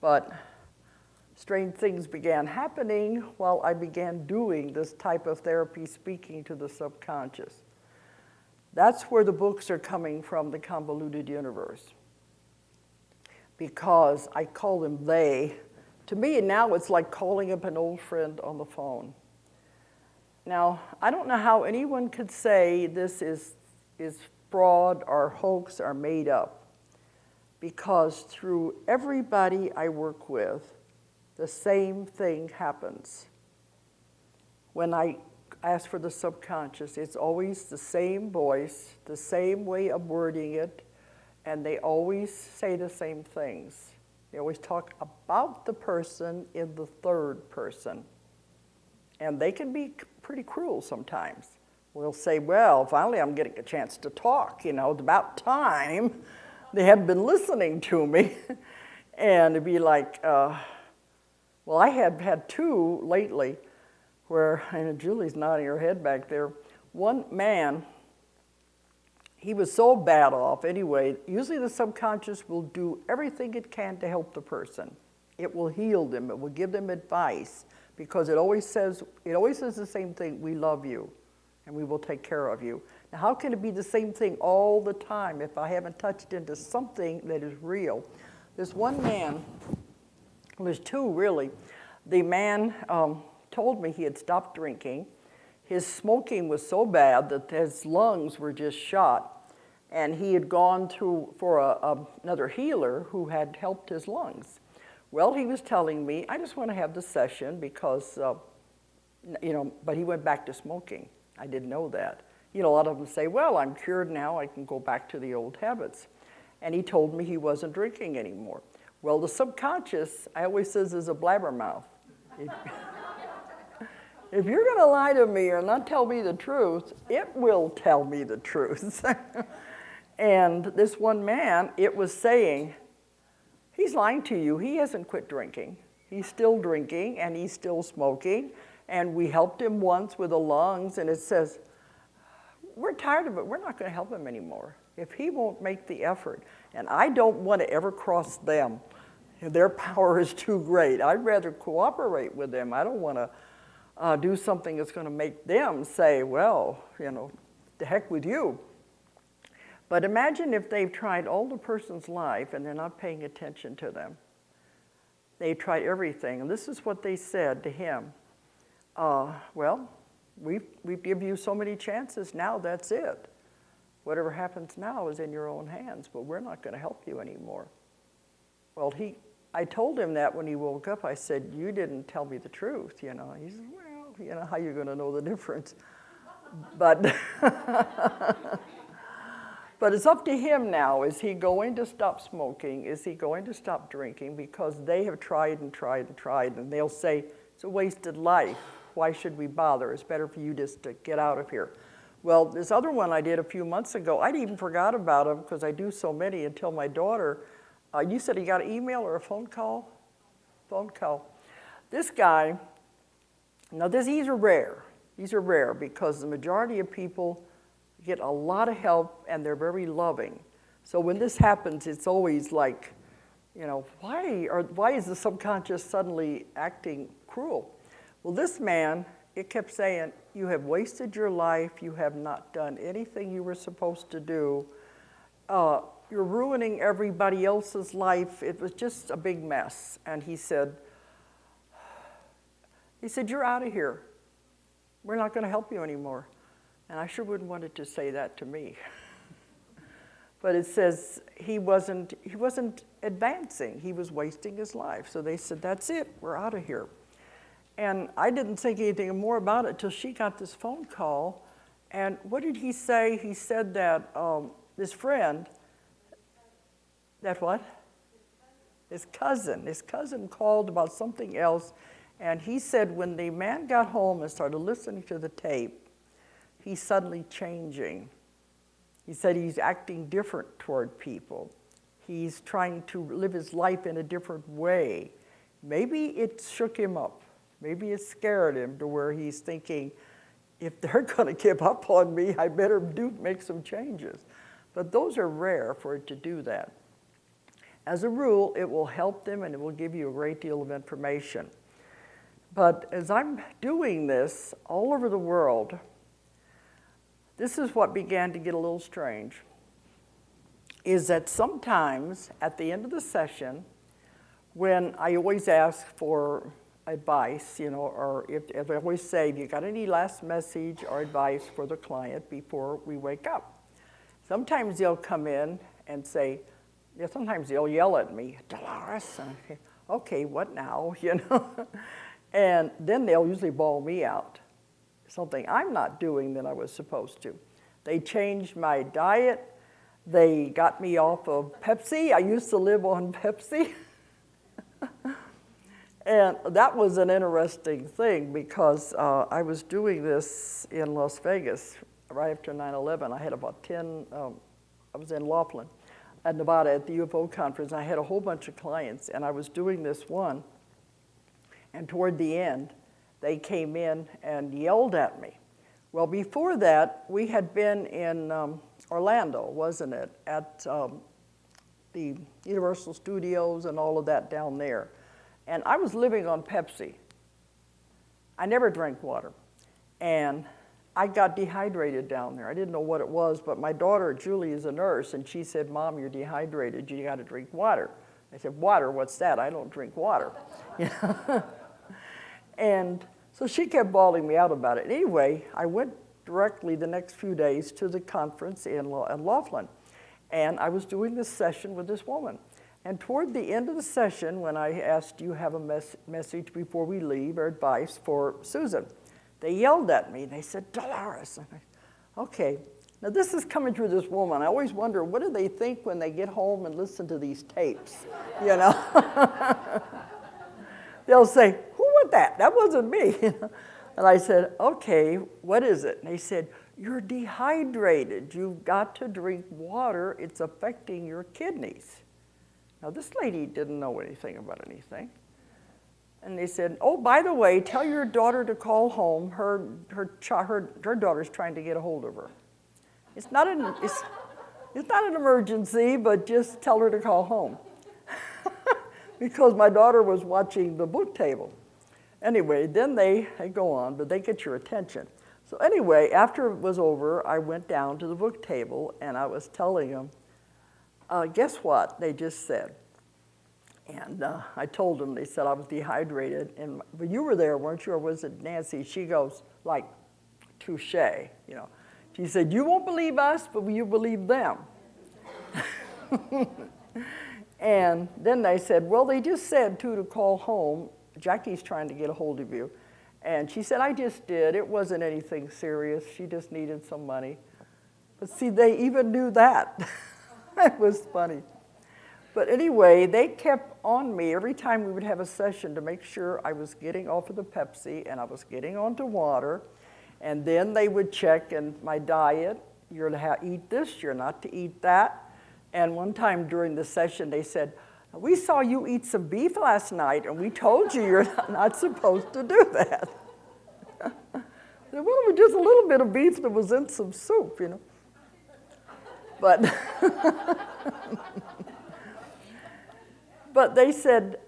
But strange things began happening while I began doing this type of therapy, speaking to the subconscious. That's where the books are coming from, the Convoluted Universe. Because I call them they. To me now it's like calling up an old friend on the phone. Now, I don't know how anyone could say this is fraud or hoax or made up, because through everybody I work with, the same thing happens. When I ask for the subconscious, it's always the same voice, the same way of wording it, and they always say the same things. They always talk about the person in the third person. And they can be pretty cruel sometimes. We'll say, well, finally I'm getting a chance to talk. You know, it's about time. They haven't been listening to me. And it'd be like, well, I have had two lately where, and Julie's nodding her head back there, one man, he was so bad off anyway. Usually the subconscious will do everything it can to help the person. It will heal them. It will give them advice, because it always says the same thing: we love you and we will take care of you. Now, how can it be the same thing all the time if I haven't touched into something that is real? There's one man, well, there's two really. The man told me he had stopped drinking. His smoking was so bad that his lungs were just shot, and he had gone for another healer who had helped his lungs. Well, he was telling me, I just want to have the session because, but he went back to smoking. I didn't know that. A lot of them say, well, I'm cured now, I can go back to the old habits. And he told me he wasn't drinking anymore. Well, the subconscious, I always says, is a blabbermouth. If you're going to lie to me or not tell me the truth, it will tell me the truth. And this one man, it was saying, he's lying to you. He hasn't quit drinking. He's still drinking, and he's still smoking. And we helped him once with the lungs, and it says, we're tired of it. We're not going to help him anymore if he won't make the effort. And I don't want to ever cross them. Their power is too great. I'd rather cooperate with them. I don't want to do something that's going to make them say, well, the heck with you. But imagine if they've tried all the person's life and they're not paying attention to them. They tried everything, and this is what they said to him. Well, we give you so many chances now, that's it. Whatever happens now is in your own hands, but we're not going to help you anymore. Well, I told him that when he woke up. I said, you didn't tell me the truth, He said, well, how are you going to know the difference? But, but it's up to him now. Is he going to stop smoking? Is he going to stop drinking? Because they have tried and tried and tried, and they'll say, it's a wasted life. Why should we bother? It's better for you just to get out of here. Well, this other one I did a few months ago, I'd even forgot about him because I do so many until my daughter, you said he got an email or a phone call? Phone call. This guy, now these are rare. These are rare because the majority of people get a lot of help and they're very loving. So when this happens, it's always like, why is the subconscious suddenly acting cruel? Well, this man, it kept saying, you have wasted your life, you have not done anything you were supposed to do, you're ruining everybody else's life. It was just a big mess. And he said, you're out of here. We're not going to help you anymore. And I sure wouldn't want it to say that to me. But it says he wasn't advancing. He was wasting his life. So they said, that's it, we're out of here. And I didn't think anything more about it till she got this phone call. And what did he say? He said that his friend, that what? His cousin called about something else. And he said when the man got home and started listening to the tape, he's suddenly changing. He said he's acting different toward people. He's trying to live his life in a different way. Maybe it shook him up. Maybe it scared him to where he's thinking, if they're going to give up on me, I better make some changes. But those are rare for it to do that. As a rule, it will help them and it will give you a great deal of information. But as I'm doing this all over the world, this is what began to get a little strange, is that sometimes at the end of the session, when I always ask for advice, or if I always say, have you got any last message or advice for the client before we wake up? Sometimes they'll come in and say, sometimes they'll yell at me, Dolores, okay, what now, And then they'll usually bawl me out, something I'm not doing that I was supposed to. They changed my diet. They got me off of Pepsi. I used to live on Pepsi. And that was an interesting thing because I was doing this in Las Vegas right after 9/11. I had about 10, I was in Laughlin, at Nevada at the UFO conference. I had a whole bunch of clients and I was doing this one. And toward the end, they came in and yelled at me. Well, before that, we had been in Orlando, wasn't it, at the Universal Studios and all of that down there. And I was living on Pepsi. I never drank water. And I got dehydrated down there. I didn't know what it was, but my daughter, Julie, is a nurse, and she said, Mom, you're dehydrated. You got to drink water. I said, water? What's that? I don't drink water. And So she kept bawling me out about it. Anyway, I went directly the next few days to the conference in Laughlin, and I was doing this session with this woman. And toward the end of the session, when I asked, do you have a message before we leave or advice for Susan? They yelled at me. They said, Dolores. And I, okay. Now this is coming through this woman. I always wonder, what do they think when they get home and listen to these tapes, you know? They'll say, who was that? That wasn't me. And I said, okay, what is it? And they said, you're dehydrated. You've got to drink water. It's affecting your kidneys. Now, this lady didn't know anything about anything. And they said, oh, by the way, tell your daughter to call home. Her daughter's trying to get a hold of her. It's not an emergency, but just tell her to call home. Because my daughter was watching the book table. Anyway, then they go on, but they get your attention. So anyway, after it was over, I went down to the book table, and I was telling them, guess what they just said? And I told them, they said I was dehydrated. And but you were there, weren't you, or was it Nancy? She goes, like, touche, you know. She said, you won't believe us, but you believe them. And then they said, well, they just said, too, to call home. Jackie's trying to get a hold of you. And she said, I just did. It wasn't anything serious. She just needed some money. But see, they even knew that. It was funny. But anyway, they kept on me every time we would have a session to make sure I was getting off of the Pepsi and I was getting onto water. And then they would check in my diet. You're to eat this, you're not to eat that. And one time during the session, they said, we saw you eat some beef last night, and we told you you're not supposed to do that. I said, well, it was just a little bit of beef that was in some soup, you know. But, but they said,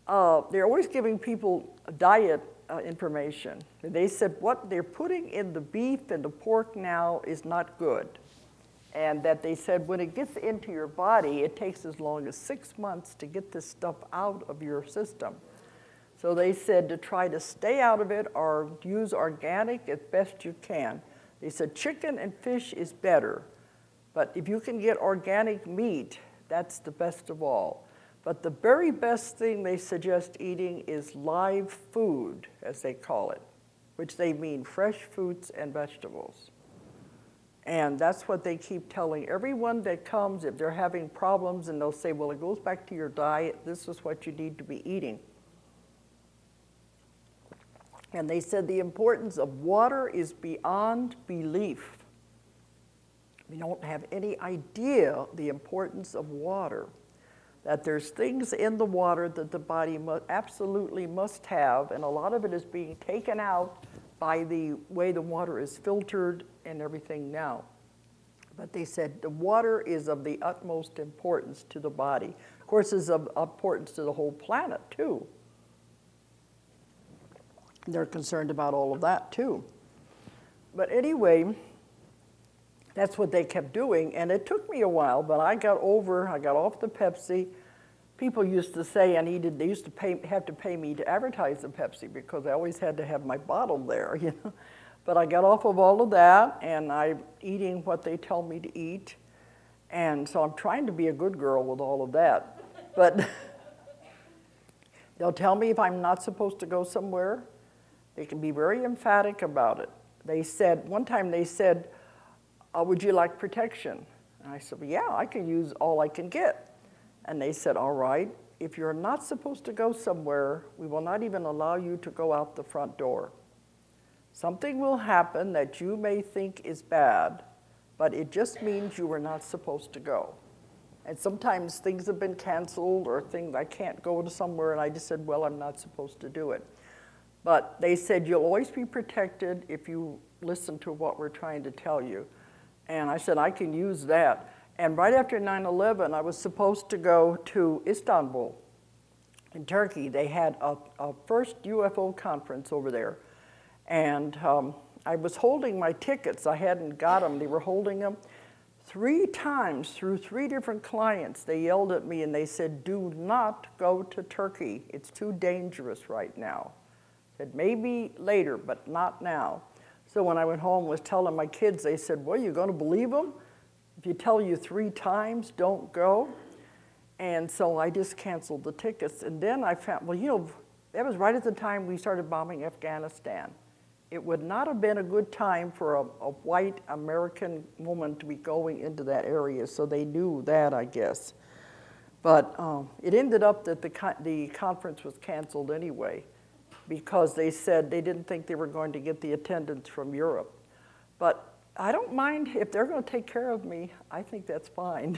they're always giving people diet information. And they said what they're putting in the beef and the pork now is not good. And that they said when it gets into your body, it takes as long as 6 months to get this stuff out of your system. So they said to try to stay out of it or use organic as best you can. They said chicken and fish is better, but if you can get organic meat, that's the best of all. But the very best thing they suggest eating is live food, as they call it, which they mean fresh fruits and vegetables. And that's what they keep telling everyone that comes if they're having problems, and they'll say, well, it goes back to your diet. This is what you need to be eating. And they said the importance of water is beyond belief. We don't have any idea the importance of water, that there's things in the water that the body absolutely must have, and a lot of it is being taken out by the way the water is filtered and everything now. But they said the water is of the utmost importance to the body. Of course, it's of importance to the whole planet, too. They're concerned about all of that, too. But anyway, that's what they kept doing, and it took me a while, but I got off the Pepsi. People used to say they used to have to pay me to advertise the Pepsi because I always had to have my bottle there, you know. But I got off of all of that, and I'm eating what they tell me to eat. And so I'm trying to be a good girl with all of that. But they'll tell me if I'm not supposed to go somewhere. They can be very emphatic about it. They said, one time they said, would you like protection? And I said, well, yeah, I can use all I can get. And they said, all right, if you're not supposed to go somewhere, we will not even allow you to go out the front door. Something will happen that you may think is bad, but it just means you were not supposed to go. And sometimes things have been canceled or things, I can't go to somewhere, and I just said, well, I'm not supposed to do it. But they said, you'll always be protected if you listen to what we're trying to tell you. And I said, I can use that. And right after 9/11, I was supposed to go to Istanbul in Turkey. They had a first UFO conference over there. And I was holding my tickets. I hadn't got them. They were holding them. 3 times through 3 different clients, they yelled at me and they said, do not go to Turkey. It's too dangerous right now. Said, maybe later, but not now. So when I went home and was telling my kids, they said, well, you're going to believe them? If you tell you 3 times, don't go. And so I just canceled the tickets. And then I found, well, you know, that was right at the time we started bombing Afghanistan. It would not have been a good time for a white American woman to be going into that area, so they knew that, I guess. But it ended up that the conference was canceled anyway, because they said they didn't think they were going to get the attendance from Europe. But I don't mind if they're going to take care of me. I think that's fine.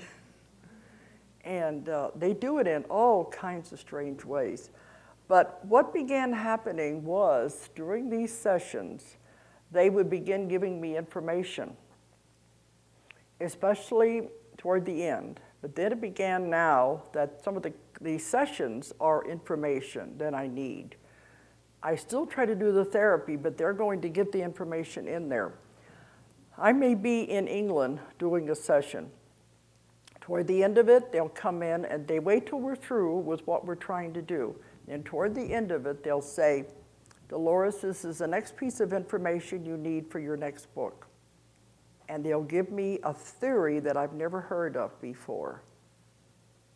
And they do it in all kinds of strange ways. But what began happening was, during these sessions, they would begin giving me information, especially toward the end. But then it began now that some of the sessions are information that I need. I still try to do the therapy, but they're going to get the information in there. I may be in England doing a session. Toward the end of it, they'll come in and they wait till we're through with what we're trying to do. And toward the end of it, they'll say, Dolores, this is the next piece of information you need for your next book. And they'll give me a theory that I've never heard of before.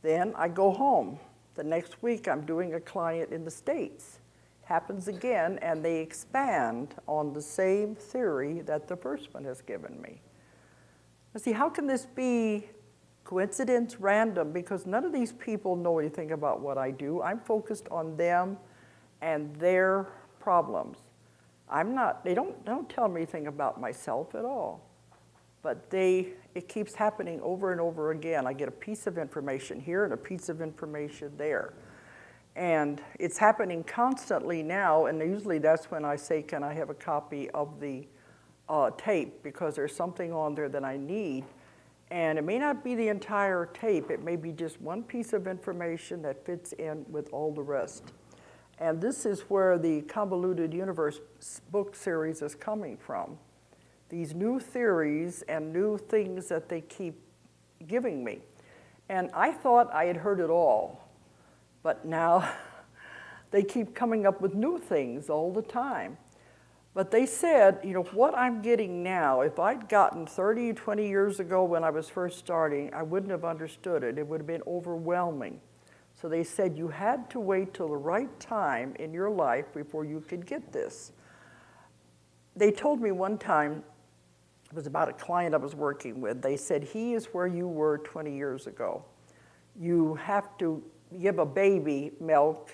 Then I go home. The next week, I'm doing a client in the States. Happens again, and they expand on the same theory that the first one has given me. Now, see, how can this be coincidence, random? Because none of these people know anything about what I do. I'm focused on them and their problems. They don't tell me anything about myself at all. But it keeps happening over and over again. I get a piece of information here and a piece of information there. And it's happening constantly now, and usually that's when I say, can I have a copy of the tape, because there's something on there that I need. And it may not be the entire tape, it may be just one piece of information that fits in with all the rest. And this is where the Convoluted Universe book series is coming from. These new theories and new things that they keep giving me. And I thought I had heard it all, but now they keep coming up with new things all the time. But they said, you know, what I'm getting now, if I'd gotten 30, 20 years ago when I was first starting, I wouldn't have understood it. It would have been overwhelming. So they said you had to wait till the right time in your life before you could get this. They told me one time, it was about a client I was working with, they said, he is where you were 20 years ago. You have to give a baby milk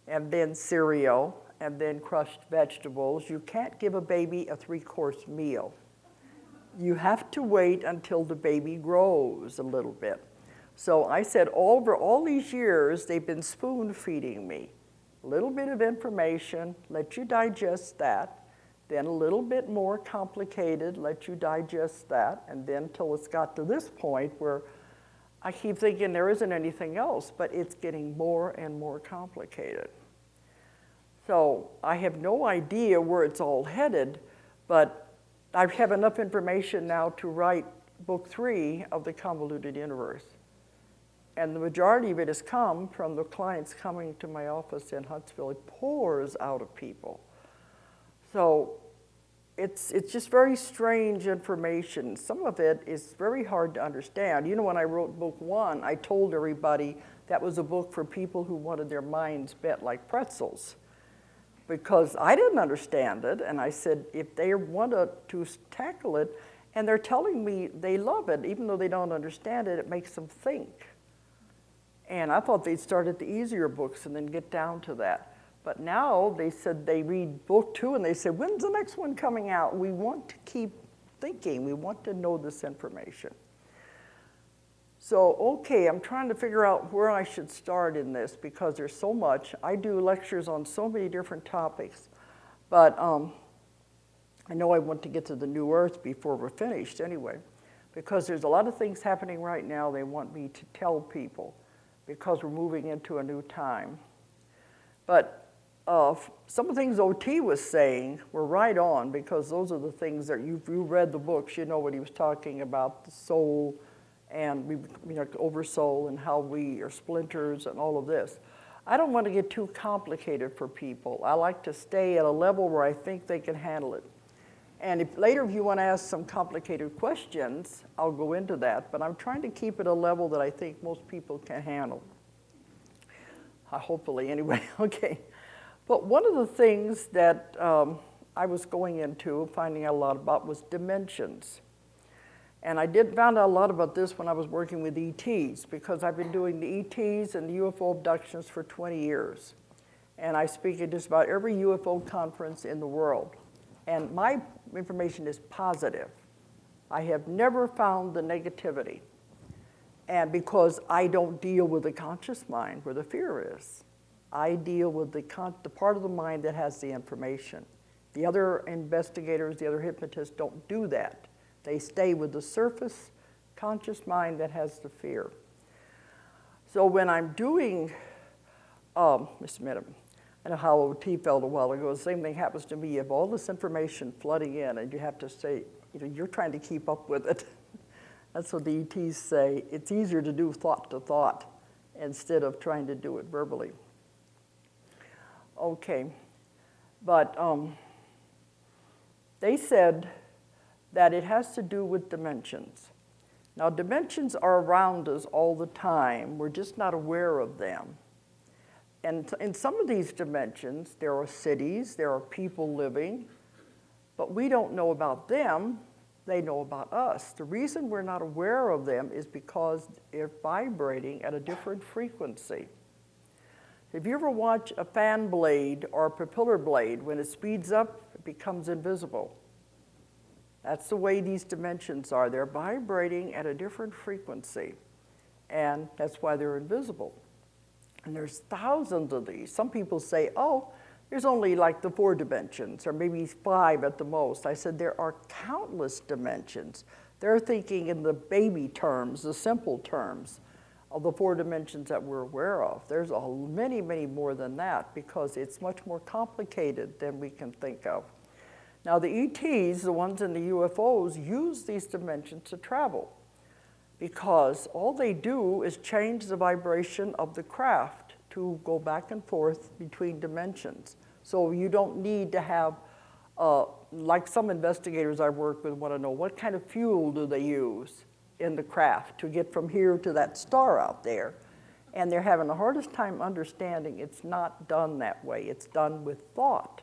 and then cereal and then crushed vegetables. You can't give a baby a 3-course meal. You have to wait until the baby grows a little bit. So I said, over all these years, they've been spoon feeding me. A little bit of information, let you digest that, then a little bit more complicated, let you digest that, and then till it's got to this point where I keep thinking there isn't anything else, but it's getting more and more complicated. So I have no idea where it's all headed, but I have enough information now to write book 3 of the Convoluted Universe. And the majority of it has come from the clients coming to my office in Huntsville. It pours out of people. So it's just very strange information. Some of it is very hard to understand. You know, when I wrote book 1, I told everybody that was a book for people who wanted their minds bent like pretzels, because I didn't understand it. And I said, if they want to tackle it, and they're telling me they love it, even though they don't understand it, it makes them think. And I thought they'd start at the easier books and then get down to that. But now they said they read book 2 and they say, when's the next one coming out? We want to keep thinking. We want to know this information. So, okay, I'm trying to figure out where I should start in this because there's so much. I do lectures on so many different topics. But I know I want to get to the New Earth before we're finished anyway, because there's a lot of things happening right now they want me to tell people because we're moving into a new time. But some of the things OT was saying were right on, because those are the things that you read the books, you know what he was talking about, the soul and oversoul and how we are splinters and all of this. I don't want to get too complicated for people. I like to stay at a level where I think they can handle it. And if later if you want to ask some complicated questions, I'll go into that. But I'm trying to keep it a level that I think most people can handle. Hopefully, anyway. Okay. But one of the things that I was going into, finding out a lot about, was dimensions. And I found out a lot about this when I was working with ETs, because I've been doing the ETs and the UFO abductions for 20 years. And I speak at just about every UFO conference in the world. And my information is positive. I have never found the negativity. And because I don't deal with the conscious mind where the fear is, I deal with the part of the mind that has the information. The other investigators, the other hypnotists don't do that. They stay with the surface conscious mind that has the fear. So when I'm doing, just a minute, I know how OT felt a while ago. The same thing happens to me. You have all this information flooding in, and you have to say, you're trying to keep up with it. That's what the ETs say. It's easier to do thought to thought instead of trying to do it verbally. Okay, but they said that it has to do with dimensions. Now, dimensions are around us all the time. We're just not aware of them. And in some of these dimensions, there are cities, there are people living, but we don't know about them. They know about us. The reason we're not aware of them is because they're vibrating at a different frequency. If you ever watch a fan blade or a propeller blade, when it speeds up, it becomes invisible. That's the way these dimensions are. They're vibrating at a different frequency, and that's why they're invisible. And there's thousands of these. Some people say, oh, there's only like the 4 dimensions, or maybe 5 at the most. I said, there are countless dimensions. They're thinking in the baby terms, the simple terms of the 4 dimensions that we're aware of. There's many, many more than that, because it's much more complicated than we can think of. Now, the ETs, the ones in the UFOs, use these dimensions to travel, because all they do is change the vibration of the craft to go back and forth between dimensions. So you don't need to have, like some investigators I work with want to know, what kind of fuel do they use in the craft to get from here to that star out there? And they're having the hardest time understanding it's not done that way. It's done with thought.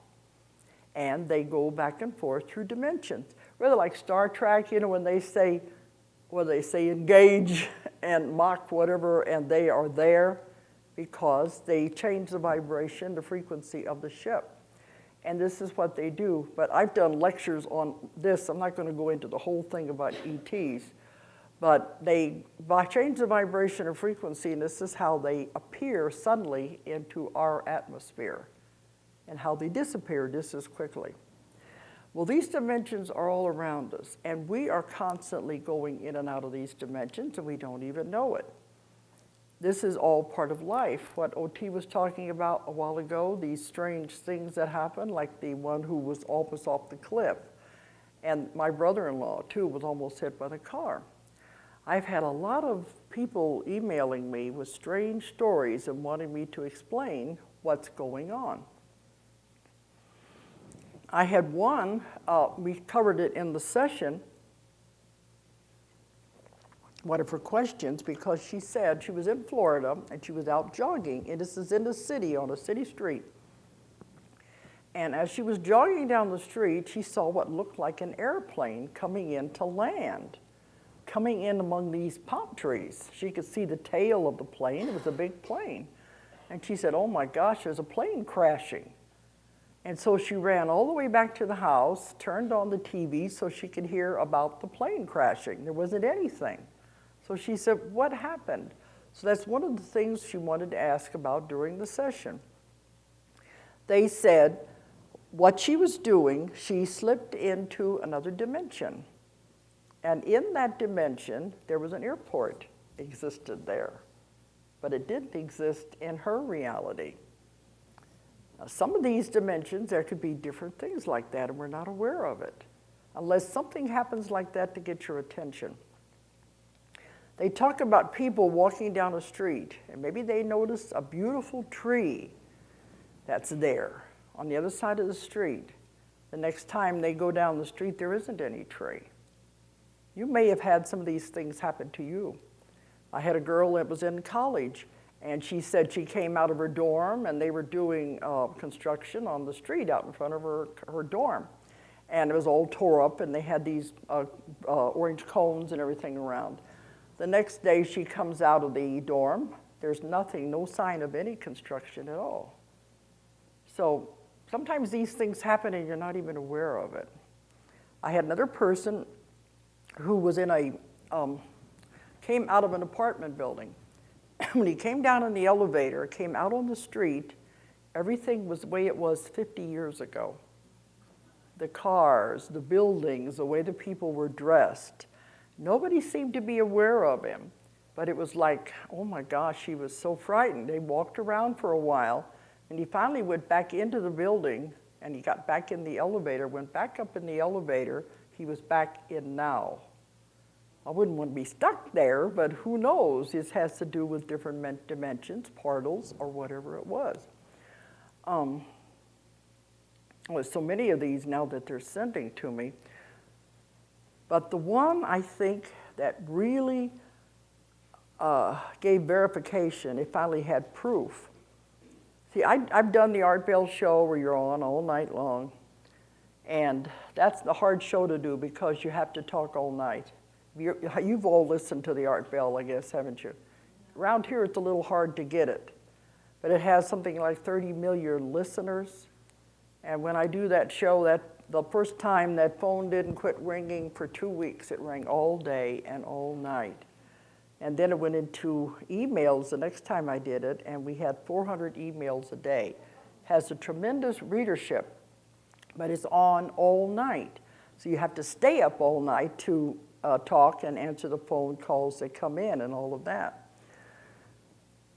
And they go back and forth through dimensions. Rather like Star Trek, when they say, engage and Mach whatever, and they are there because they change the vibration, the frequency of the ship. And this is what they do. But I've done lectures on this. I'm not going to go into the whole thing about ETs. But they change the vibration or frequency, and this is how they appear suddenly into our atmosphere, and how they disappear just as quickly. Well, these dimensions are all around us, and we are constantly going in and out of these dimensions, and we don't even know it. This is all part of life. What OT was talking about a while ago, these strange things that happen, like the one who was almost off the cliff. And my brother-in-law, too, was almost hit by the car. I've had a lot of people emailing me with strange stories and wanting me to explain what's going on. I had one, we covered it in the session, one of her questions, because she said she was in Florida and she was out jogging, and this is in the city, on a city street. And as she was jogging down the street, she saw what looked like an airplane coming in to land, coming in among these palm trees. She could see the tail of the plane. It was a big plane. And she said, oh my gosh, there's a plane crashing. And so she ran all the way back to the house, turned on the TV so she could hear about the plane crashing. There wasn't anything. So she said, what happened? So that's one of the things she wanted to ask about during the session. They said what she was doing, she slipped into another dimension. And in that dimension, there was an airport existed there. But it didn't exist in her reality. Now, some of these dimensions, there could be different things like that, and we're not aware of it, unless something happens like that to get your attention. They talk about people walking down a street, and maybe they notice a beautiful tree that's there on the other side of the street. The next time they go down the street, there isn't any tree. You may have had some of these things happen to you. I had a girl that was in college, and she said she came out of her dorm, and they were doing construction on the street out in front of her dorm. And it was all tore up, and they had these orange cones and everything around. The next day, she comes out of the dorm. There's nothing, no sign of any construction at all. So sometimes these things happen, and you're not even aware of it. I had another person who was in came out of an apartment building. When he came down in the elevator, came out on the street, everything was the way it was 50 years ago. The cars, the buildings, the way the people were dressed. Nobody seemed to be aware of him, but it was like, oh my gosh, he was so frightened. They walked around for a while, and he finally went back into the building, and he got back in the elevator, went back up in the elevator. He was back in now. I wouldn't want to be stuck there, but who knows? This has to do with different dimensions, portals, or whatever it was. There's so many of these now that they're sending to me. But the one I think that really gave verification, it finally had proof. See, I've done the Art Bell show where you're on all night long. And that's the hard show to do because you have to talk all night. You've all listened to the Art Bell, I guess, haven't you? Around here, it's a little hard to get it. But it has something like 30 million listeners. And when I do that show, the first time that phone didn't quit ringing for 2 weeks. It rang all day and all night. And then it went into emails the next time I did it, and we had 400 emails a day. Has a tremendous readership, but it's on all night. So you have to stay up all night to talk and answer the phone calls that come in and all of that.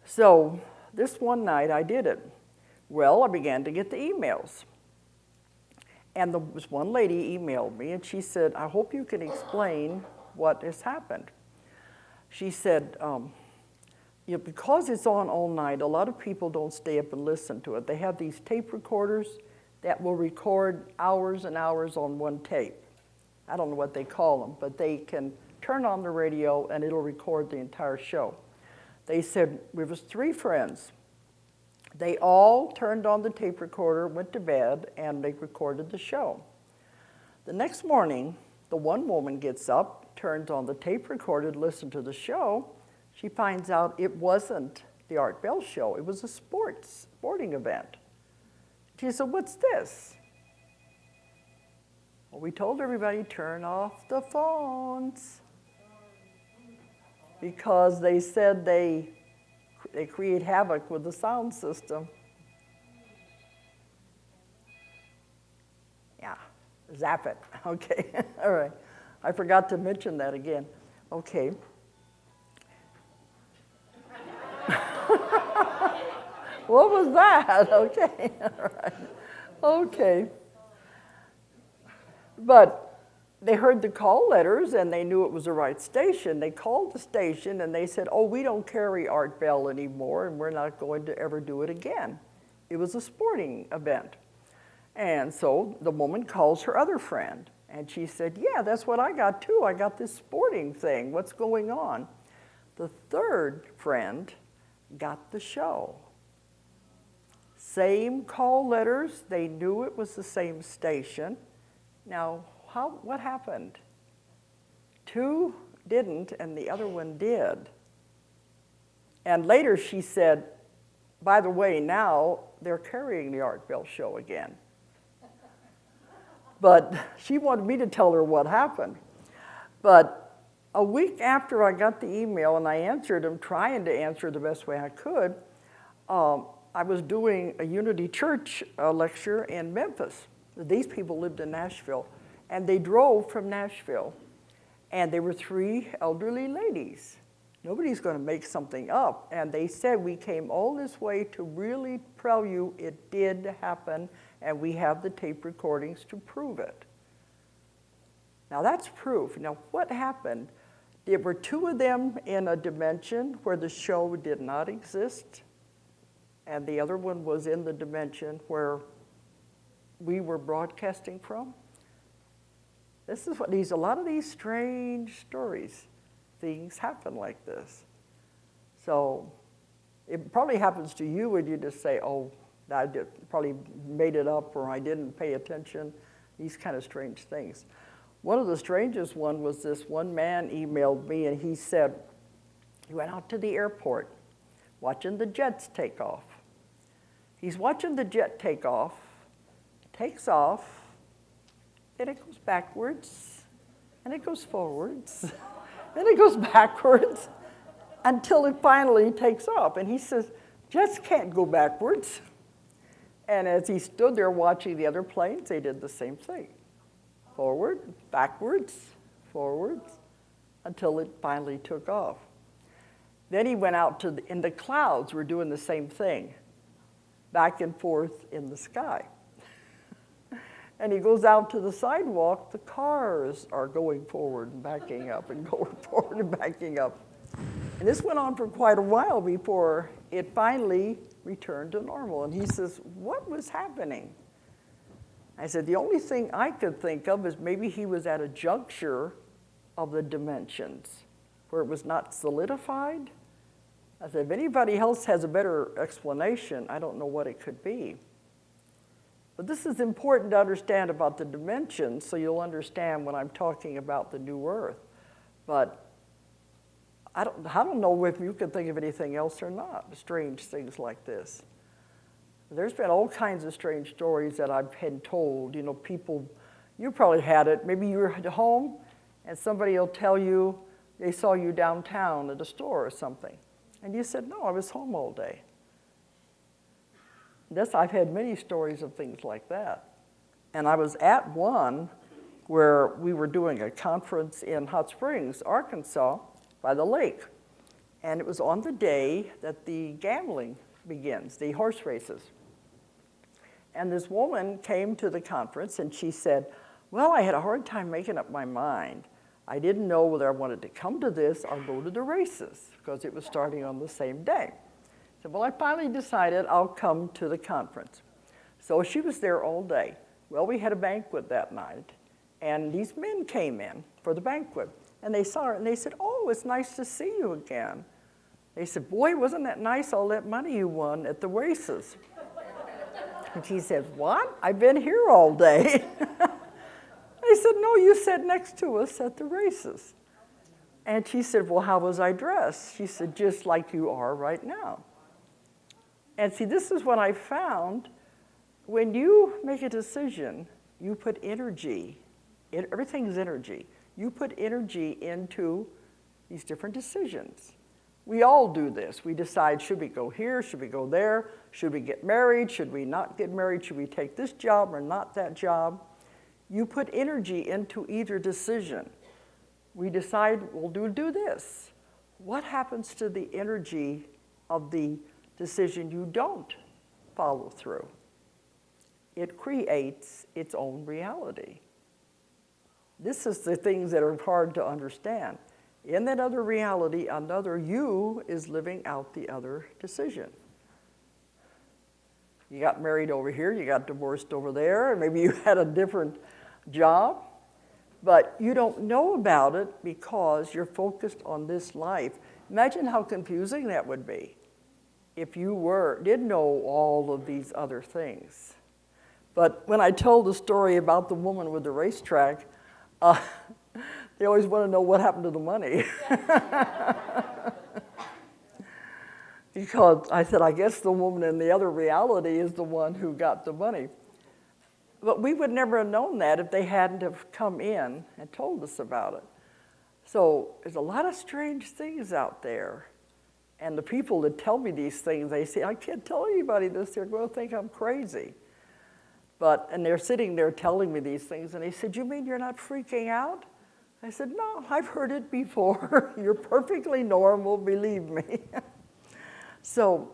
So this one night I did it. Well, I began to get the emails. And this one lady emailed me, and she said, I hope you can explain what has happened. She said, because it's on all night, a lot of people don't stay up and listen to it. They have these tape recorders that will record hours and hours on one tape. I don't know what they call them, but they can turn on the radio, and it'll record the entire show. They said, we was 3 friends. They all turned on the tape recorder, went to bed, and they recorded the show. The next morning, the one woman gets up, turns on the tape recorder, listens to the show. She finds out it wasn't the Art Bell show. It was a sporting event. She said, what's this? Well, we told everybody, turn off the phones. Because they said they create havoc with the sound system. Yeah, zap it. Okay, all right. I forgot to mention that again. Okay. What was that? Okay, all right. Okay. But they heard the call letters, and they knew it was the right station. They called the station, and they said, oh, we don't carry Art Bell anymore, and we're not going to ever do it again. It was a sporting event. And so the woman calls her other friend, and she said, yeah, that's what I got too. I got this sporting thing. What's going on? The third friend got the show. Same call letters. They knew it was the same station. Now, what happened? 2 didn't, and the other one did. And later she said, by the way, now they're carrying the Art Bell show again. But she wanted me to tell her what happened. But a week after I got the email and I answered them, trying to answer the best way I could, I was doing a Unity Church lecture in Memphis. These people lived in Nashville. And they drove from Nashville, and they were 3 elderly ladies. Nobody's going to make something up. And they said, we came all this way to really tell you it did happen, and we have the tape recordings to prove it. Now, that's proof. Now, what happened? There were two of them in a dimension where the show did not exist, and the other one was in the dimension where we were broadcasting from. This is what a lot of these strange stories, things happen like this. So it probably happens to you when you just say, oh, I probably made it up or I didn't pay attention, these kind of strange things. One of the strangest one was this one man emailed me and he said, he went out to the airport watching the jets take off. He's watching the jet take off, takes off, then it goes backwards, and it goes forwards, then it goes backwards, until it finally takes off. And he says, jets can't go backwards. And as he stood there watching the other planes, they did the same thing. Forward, backwards, forwards, until it finally took off. Then he went out in the clouds were doing the same thing, back and forth in the sky. And he goes out to the sidewalk, the cars are going forward and backing up and going forward and backing up. And this went on for quite a while before it finally returned to normal. And he says, what was happening? I said, the only thing I could think of is maybe he was at a juncture of the dimensions where it was not solidified. I said, if anybody else has a better explanation, I don't know what it could be. But this is important to understand about the dimensions so you'll understand when I'm talking about the new earth. But I don't know if you can think of anything else or not, strange things like this. There's been all kinds of strange stories that I've been told. You know, people, you probably had it. Maybe you were at home and somebody will tell you they saw you downtown at a store or something. And you said, no, I was home all day. I've had many stories of things like that. And I was at one where we were doing a conference in Hot Springs, Arkansas, by the lake. And it was on the day that the gambling begins, the horse races. And this woman came to the conference and she said, well, I had a hard time making up my mind. I didn't know whether I wanted to come to this or go to the races because it was starting on the same day. I said, well, I finally decided I'll come to the conference. So she was there all day. Well, we had a banquet that night, and these men came in for the banquet. And they saw her, and they said, oh, it's nice to see you again. They said, boy, wasn't that nice, all that money you won at the races. And she said, what? I've been here all day. They said, no, you sat next to us at the races. And she said, well, how was I dressed? She said, just like you are right now. And see, this is what I found. When you make a decision, you put energy. Everything's energy. You put energy into these different decisions. We all do this. We decide, should we go here? Should we go there? Should we get married? Should we not get married? Should we take this job or not that job? You put energy into either decision. We decide, we'll do this. What happens to the energy of the decision you don't follow through? It creates its own reality. This is the things that are hard to understand. In that other reality, another you is living out the other decision. You got married over here, you got divorced over there, and maybe you had a different job, but you don't know about it because you're focused on this life. Imagine how confusing that would be if you did know all of these other things. But when I told the story about the woman with the racetrack, they always want to know what happened to the money. Because I said, I guess the woman in the other reality is the one who got the money. But we would never have known that if they hadn't have come in and told us about it. So there's a lot of strange things out there. And the people that tell me these things, they say, I can't tell anybody this. They're going to think I'm crazy. And they're sitting there telling me these things, and they said, you mean you're not freaking out? I said, no, I've heard it before. You're perfectly normal, believe me. So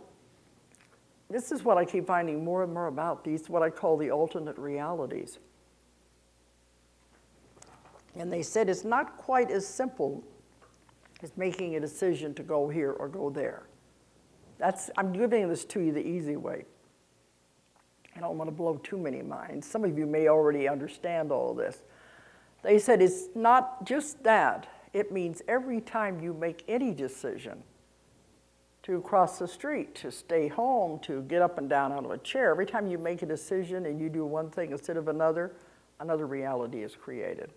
this is what I keep finding more and more about, these, what I call the alternate realities. And they said it's not quite as simple is making a decision to go here or go there. I'm giving this to you the easy way. I don't want to blow too many minds. Some of you may already understand all of this. They said it's not just that. It means every time you make any decision to cross the street, to stay home, to get up and down out of a chair, every time you make a decision and you do one thing instead of another reality is created.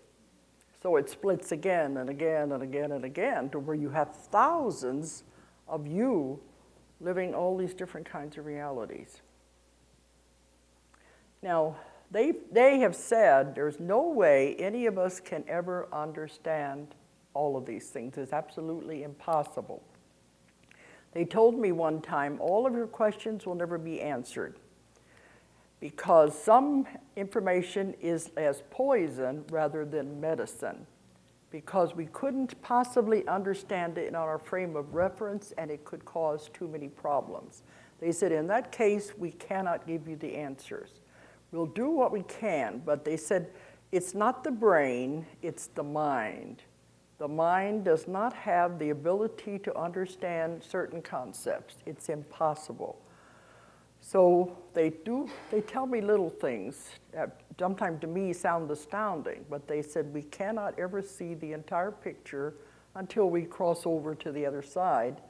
So it splits again and again and again and again to where you have thousands of you living all these different kinds of realities. Now, they have said there's no way any of us can ever understand all of these things. It's absolutely impossible. They told me one time, all of your questions will never be answered because some information is as poison rather than medicine, because we couldn't possibly understand it in our frame of reference and it could cause too many problems. They said, in that case, we cannot give you the answers. We'll do what we can, but they said, it's not the brain, it's the mind. The mind does not have the ability to understand certain concepts. It's impossible. So they tell me little things that sometimes to me sound astounding, but they said we cannot ever see the entire picture until we cross over to the other side.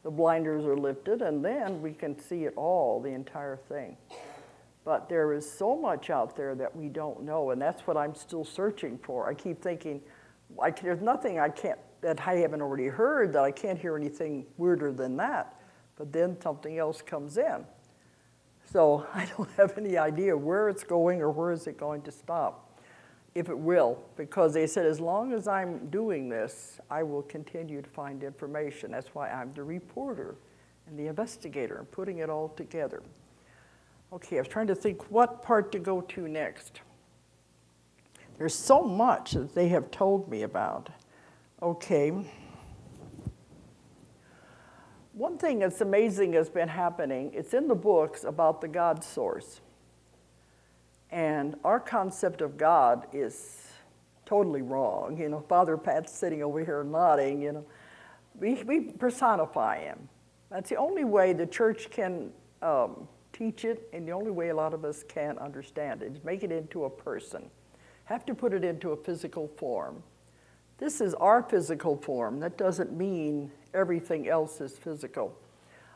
The blinders are lifted, and then we can see it all, the entire thing. But there is so much out there that we don't know, and that's what I'm still searching for. I keep thinking, there's nothing that I haven't already heard, that I can't hear anything weirder than that. But then something else comes in. So I don't have any idea where it's going or where is it going to stop, if it will, because they said as long as I'm doing this, I will continue to find information. That's why I'm the reporter and the investigator and putting it all together. Okay, I was trying to think what part to go to next. There's so much that they have told me about. Okay. One thing that's amazing has been happening. It's in the books about the God source. And our concept of God is totally wrong. You know, Father Pat's sitting over here nodding, you know. We personify him. That's the only way the church can teach it, and the only way a lot of us can understand it is make it into a person. Have to put it into a physical form. This is our physical form. That doesn't mean everything else is physical.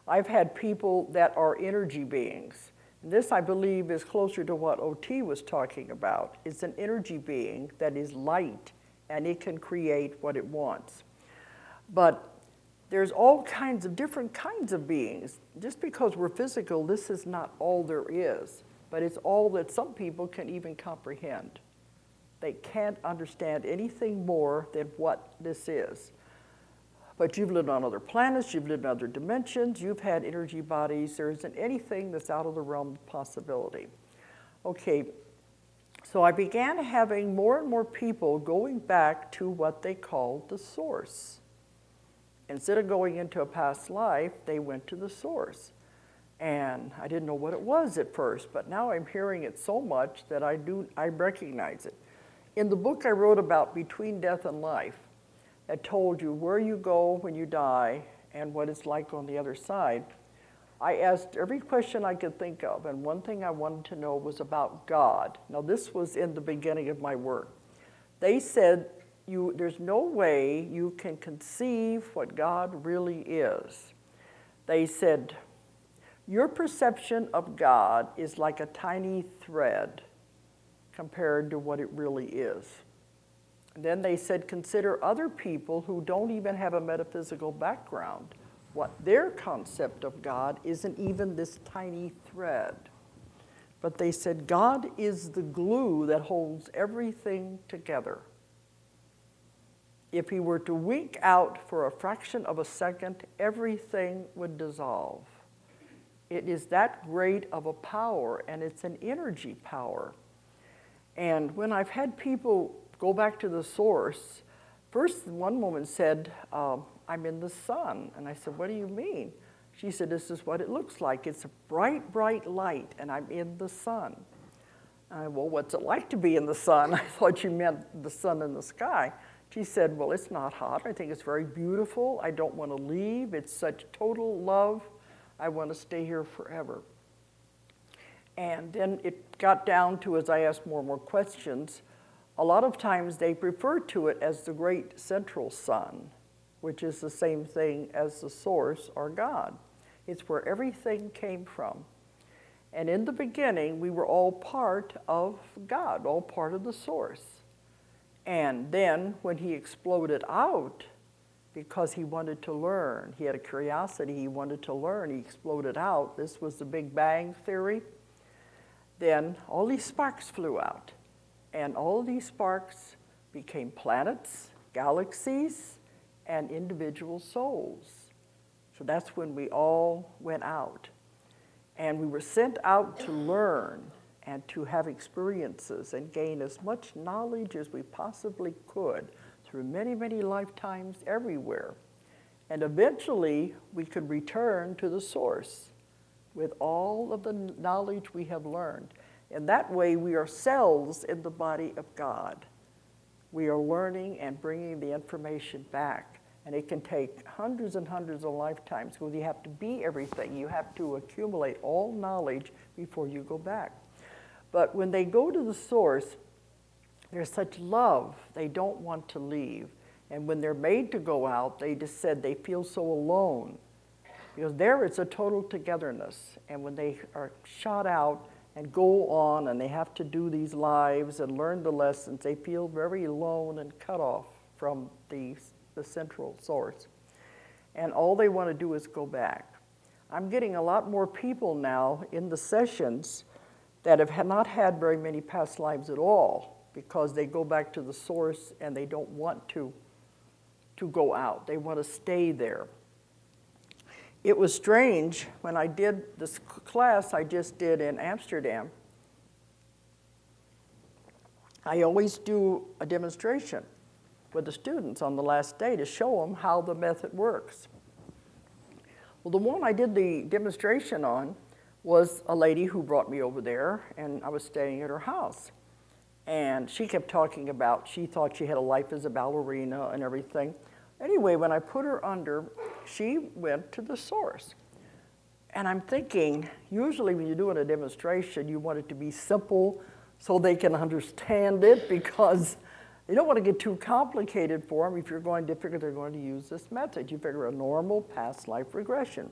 I've had people that are energy beings. And this, I believe, is closer to what OT was talking about. It's an energy being that is light, and it can create what it wants. But there's all kinds of different kinds of beings. Just because we're physical, this is not all there is, but it's all that some people can even comprehend. They can't understand anything more than what this is. But you've lived on other planets, you've lived in other dimensions, you've had energy bodies. There isn't anything that's out of the realm of possibility. Okay, so I began having more and more people going back to what they called the source. Instead of going into a past life, they went to the source. And I didn't know what it was at first, but now I'm hearing it so much that I recognize it. In the book I wrote about Between Death and Life, that told you where you go when you die and what it's like on the other side, I asked every question I could think of, and one thing I wanted to know was about God. Now, this was in the beginning of my work. They said, there's no way you can conceive what God really is. They said, your perception of God is like a tiny thread compared to what it really is. And then they said, consider other people who don't even have a metaphysical background. What their concept of God isn't even this tiny thread. But they said, God is the glue that holds everything together. If he were to wink out for a fraction of a second, everything would dissolve. It is that great of a power, and it's an energy power. And when I've had people go back to the source, first one woman said, I'm in the sun. And I said, what do you mean? She said, this is what it looks like. It's a bright, bright light, and I'm in the sun. Well, what's it like to be in the sun? I thought you meant the sun in the sky. She said, well, it's not hot. I think it's very beautiful. I don't want to leave. It's such total love. I want to stay here forever. And then it got down to, as I asked more and more questions, a lot of times they refer to it as the great central sun, which is the same thing as the source or God. It's where everything came from. And in the beginning, we were all part of God, all part of the source. And then when he exploded out, because he wanted to learn, he had a curiosity, he wanted to learn, he exploded out. This was the Big Bang theory. Then all these sparks flew out. And all of these sparks became planets, galaxies, and individual souls. So that's when we all went out. And we were sent out to learn and to have experiences and gain as much knowledge as we possibly could through many, many lifetimes everywhere. And eventually, we could return to the source with all of the knowledge we have learned. And that way, we are cells in the body of God. We are learning and bringing the information back. And it can take hundreds and hundreds of lifetimes because you have to be everything. You have to accumulate all knowledge before you go back. But when they go to the source, there's such love, they don't want to leave. And when they're made to go out, they just said they feel so alone. Because there it's a total togetherness. And when they are shot out and go on and they have to do these lives and learn the lessons, they feel very alone and cut off from the central source. And all they want to do is go back. I'm getting a lot more people now in the sessions that have not had very many past lives at all because they go back to the source and they don't want to go out. They want to stay there. It was strange when I did this class I just did in Amsterdam. I always do a demonstration with the students on the last day to show them how the method works. Well, the one I did the demonstration on was a lady who brought me over there, and I was staying at her house. And she kept talking about, she thought she had a life as a ballerina and everything. Anyway, when I put her under, she went to the source. And I'm thinking, usually when you're doing a demonstration, you want it to be simple so they can understand it, because you don't want to get too complicated for them if you're going to figure they're going to use this method. You figure a normal past life regression.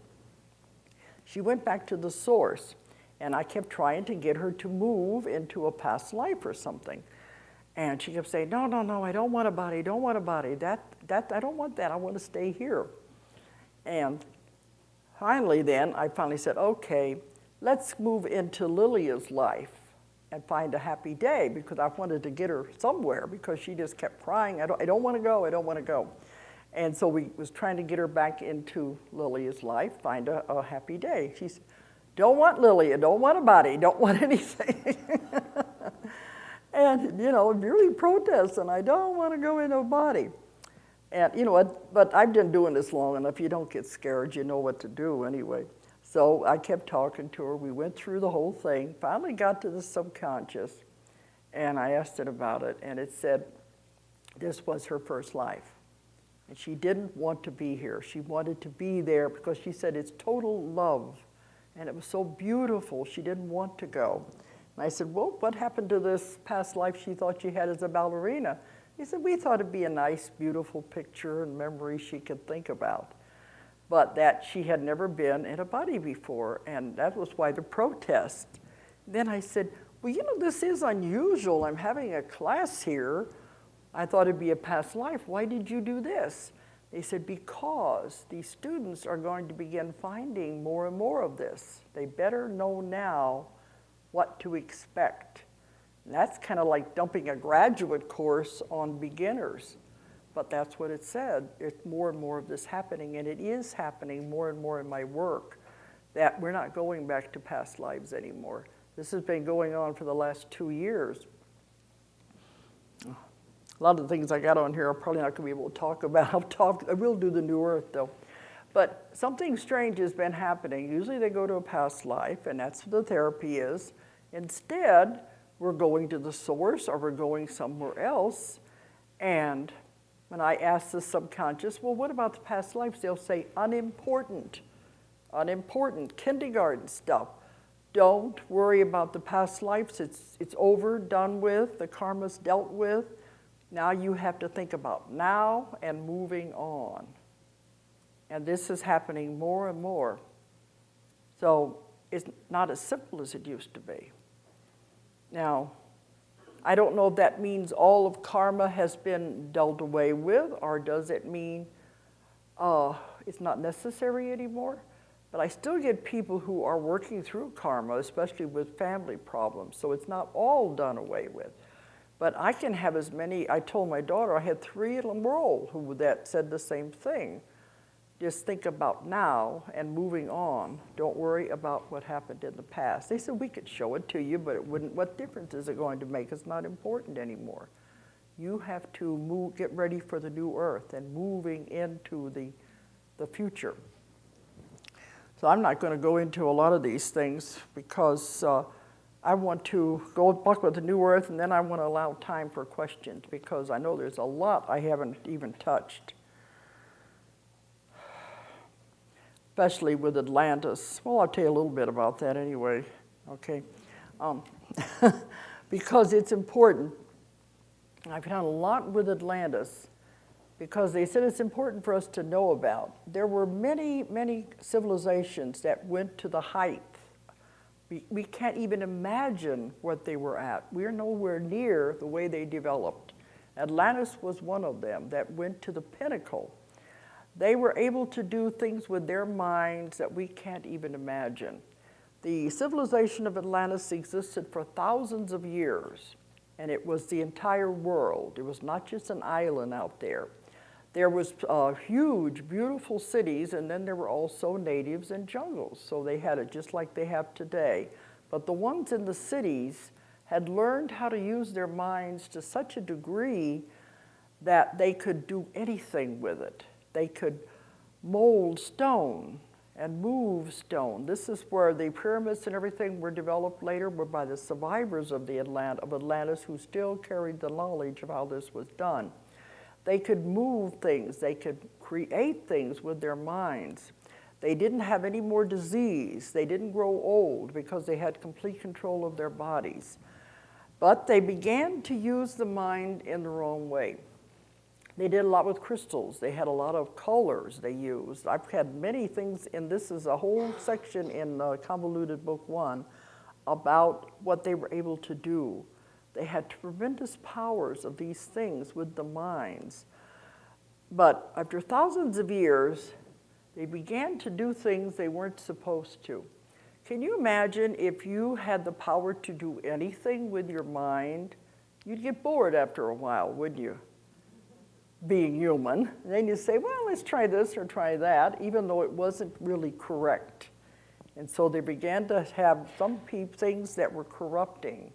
She went back to the source, and I kept trying to get her to move into a past life or something. And she kept saying, no, no, no, I don't want a body, I don't want a body. I don't want that, I want to stay here. And finally then, I finally said, okay, let's move into Lilia's life and find a happy day, because I wanted to get her somewhere, because she just kept crying, I don't want to go, I don't want to go. And so we was trying to get her back into Lilia's life, find a happy day. She said, don't want Lilia, don't want a body, don't want anything. And, you know, really protesting, I don't want to go in a body. And, you know, but I've been doing this long enough, you don't get scared, you know what to do anyway. So I kept talking to her, we went through the whole thing, finally got to the subconscious, and I asked it about it, and it said this was her first life. And she didn't want to be here. She wanted to be there because she said it's total love. And it was so beautiful, she didn't want to go. And I said, well, what happened to this past life she thought she had as a ballerina? He said, we thought it'd be a nice, beautiful picture and memory she could think about. But that she had never been in a body before, and that was why the protest. Then I said, well, you know, this is unusual. I'm having a class here. I thought it'd be a past life. Why did you do this? They said, because these students are going to begin finding more and more of this. They better know now what to expect. And that's kind of like dumping a graduate course on beginners. But that's what it said. It's more and more of this happening, and it is happening more and more in my work, that we're not going back to past lives anymore. This has been going on for the last 2 years. A lot of the things I got on here I'm probably not going to be able to talk about. I will do the New Earth, though. But something strange has been happening. Usually they go to a past life, and that's what the therapy is. Instead, we're going to the source, or we're going somewhere else, and when I ask the subconscious, well, what about the past lives? They'll say, unimportant, unimportant, kindergarten stuff. Don't worry about the past lives. It's over, done with, the karma's dealt with. Now you have to think about now and moving on. And this is happening more and more. So it's not as simple as it used to be. Now, I don't know if that means all of karma has been dealt away with, or does it mean it's not necessary anymore? But I still get people who are working through karma, especially with family problems, so it's not all done away with. But I can have as many, I told my daughter, I had 3 in a row that said the same thing. Just think about now and moving on. Don't worry about what happened in the past. They said, we could show it to you, but it wouldn't, what difference is it going to make? It's not important anymore. You have to get ready for the new earth and moving into the future. So I'm not going to go into a lot of these things because I want to go back with the new earth, and then I want to allow time for questions because I know there's a lot I haven't even touched. Especially with Atlantis. Well, I'll tell you a little bit about that anyway, okay? Because it's important. I've done a lot with Atlantis because they said it's important for us to know about. There were many, many civilizations that went to the height. We can't even imagine what they were at. We're nowhere near the way they developed. Atlantis was one of them that went to the pinnacle. They were able to do things with their minds that we can't even imagine. The civilization of Atlantis existed for thousands of years, and it was the entire world. It was not just an island out there. There was huge, beautiful cities, and then there were also natives and jungles. So they had it just like they have today. But the ones in the cities had learned how to use their minds to such a degree that they could do anything with it. They could mold stone and move stone. This is where the pyramids and everything were developed later, were by the survivors of Atlantis who still carried the knowledge of how this was done. They could move things. They could create things with their minds. They didn't have any more disease. They didn't grow old because they had complete control of their bodies. But they began to use the mind in the wrong way. They did a lot with crystals. They had a lot of colors they used. I've had many things, and this is a whole section in Convoluted Book 1 about what they were able to do. They had tremendous powers of these things with the minds. But after thousands of years, they began to do things they weren't supposed to. Can you imagine if you had the power to do anything with your mind? You'd get bored after a while, wouldn't you? Being human. And then you say, well, let's try this or try that, even though it wasn't really correct. And so they began to have some things that were corrupting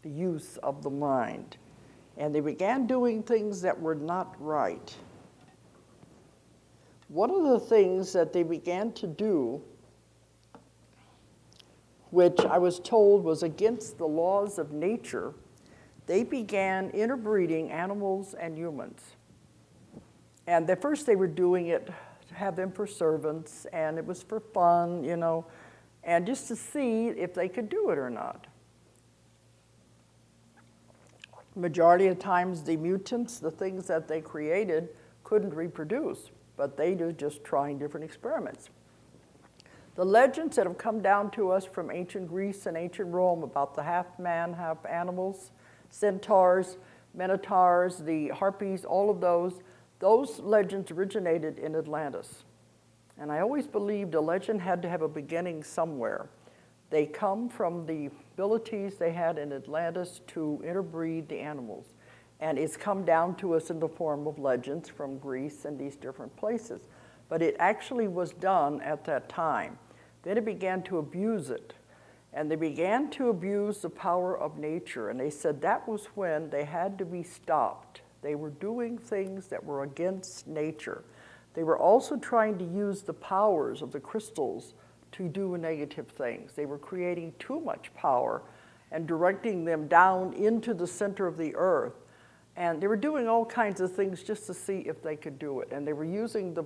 the use of the mind. And they began doing things that were not right. One of the things that they began to do, which I was told was against the laws of nature, they began interbreeding animals and humans. And at first they were doing it to have them for servants, and it was for fun, you know, and just to see if they could do it or not. Majority of times the mutants, the things that they created, couldn't reproduce, but they were just trying different experiments. The legends that have come down to us from ancient Greece and ancient Rome about the half man, half animals, centaurs, minotaurs, the harpies, all of those legends originated in Atlantis. And I always believed a legend had to have a beginning somewhere. They come from the abilities they had in Atlantis to interbreed the animals. And it's come down to us in the form of legends from Greece and these different places. But it actually was done at that time. Then it began to abuse it. And they began to abuse the power of nature. And they said that was when they had to be stopped. They were doing things that were against nature. They were also trying to use the powers of the crystals to do negative things. They were creating too much power and directing them down into the center of the earth. And they were doing all kinds of things just to see if they could do it. And they were using the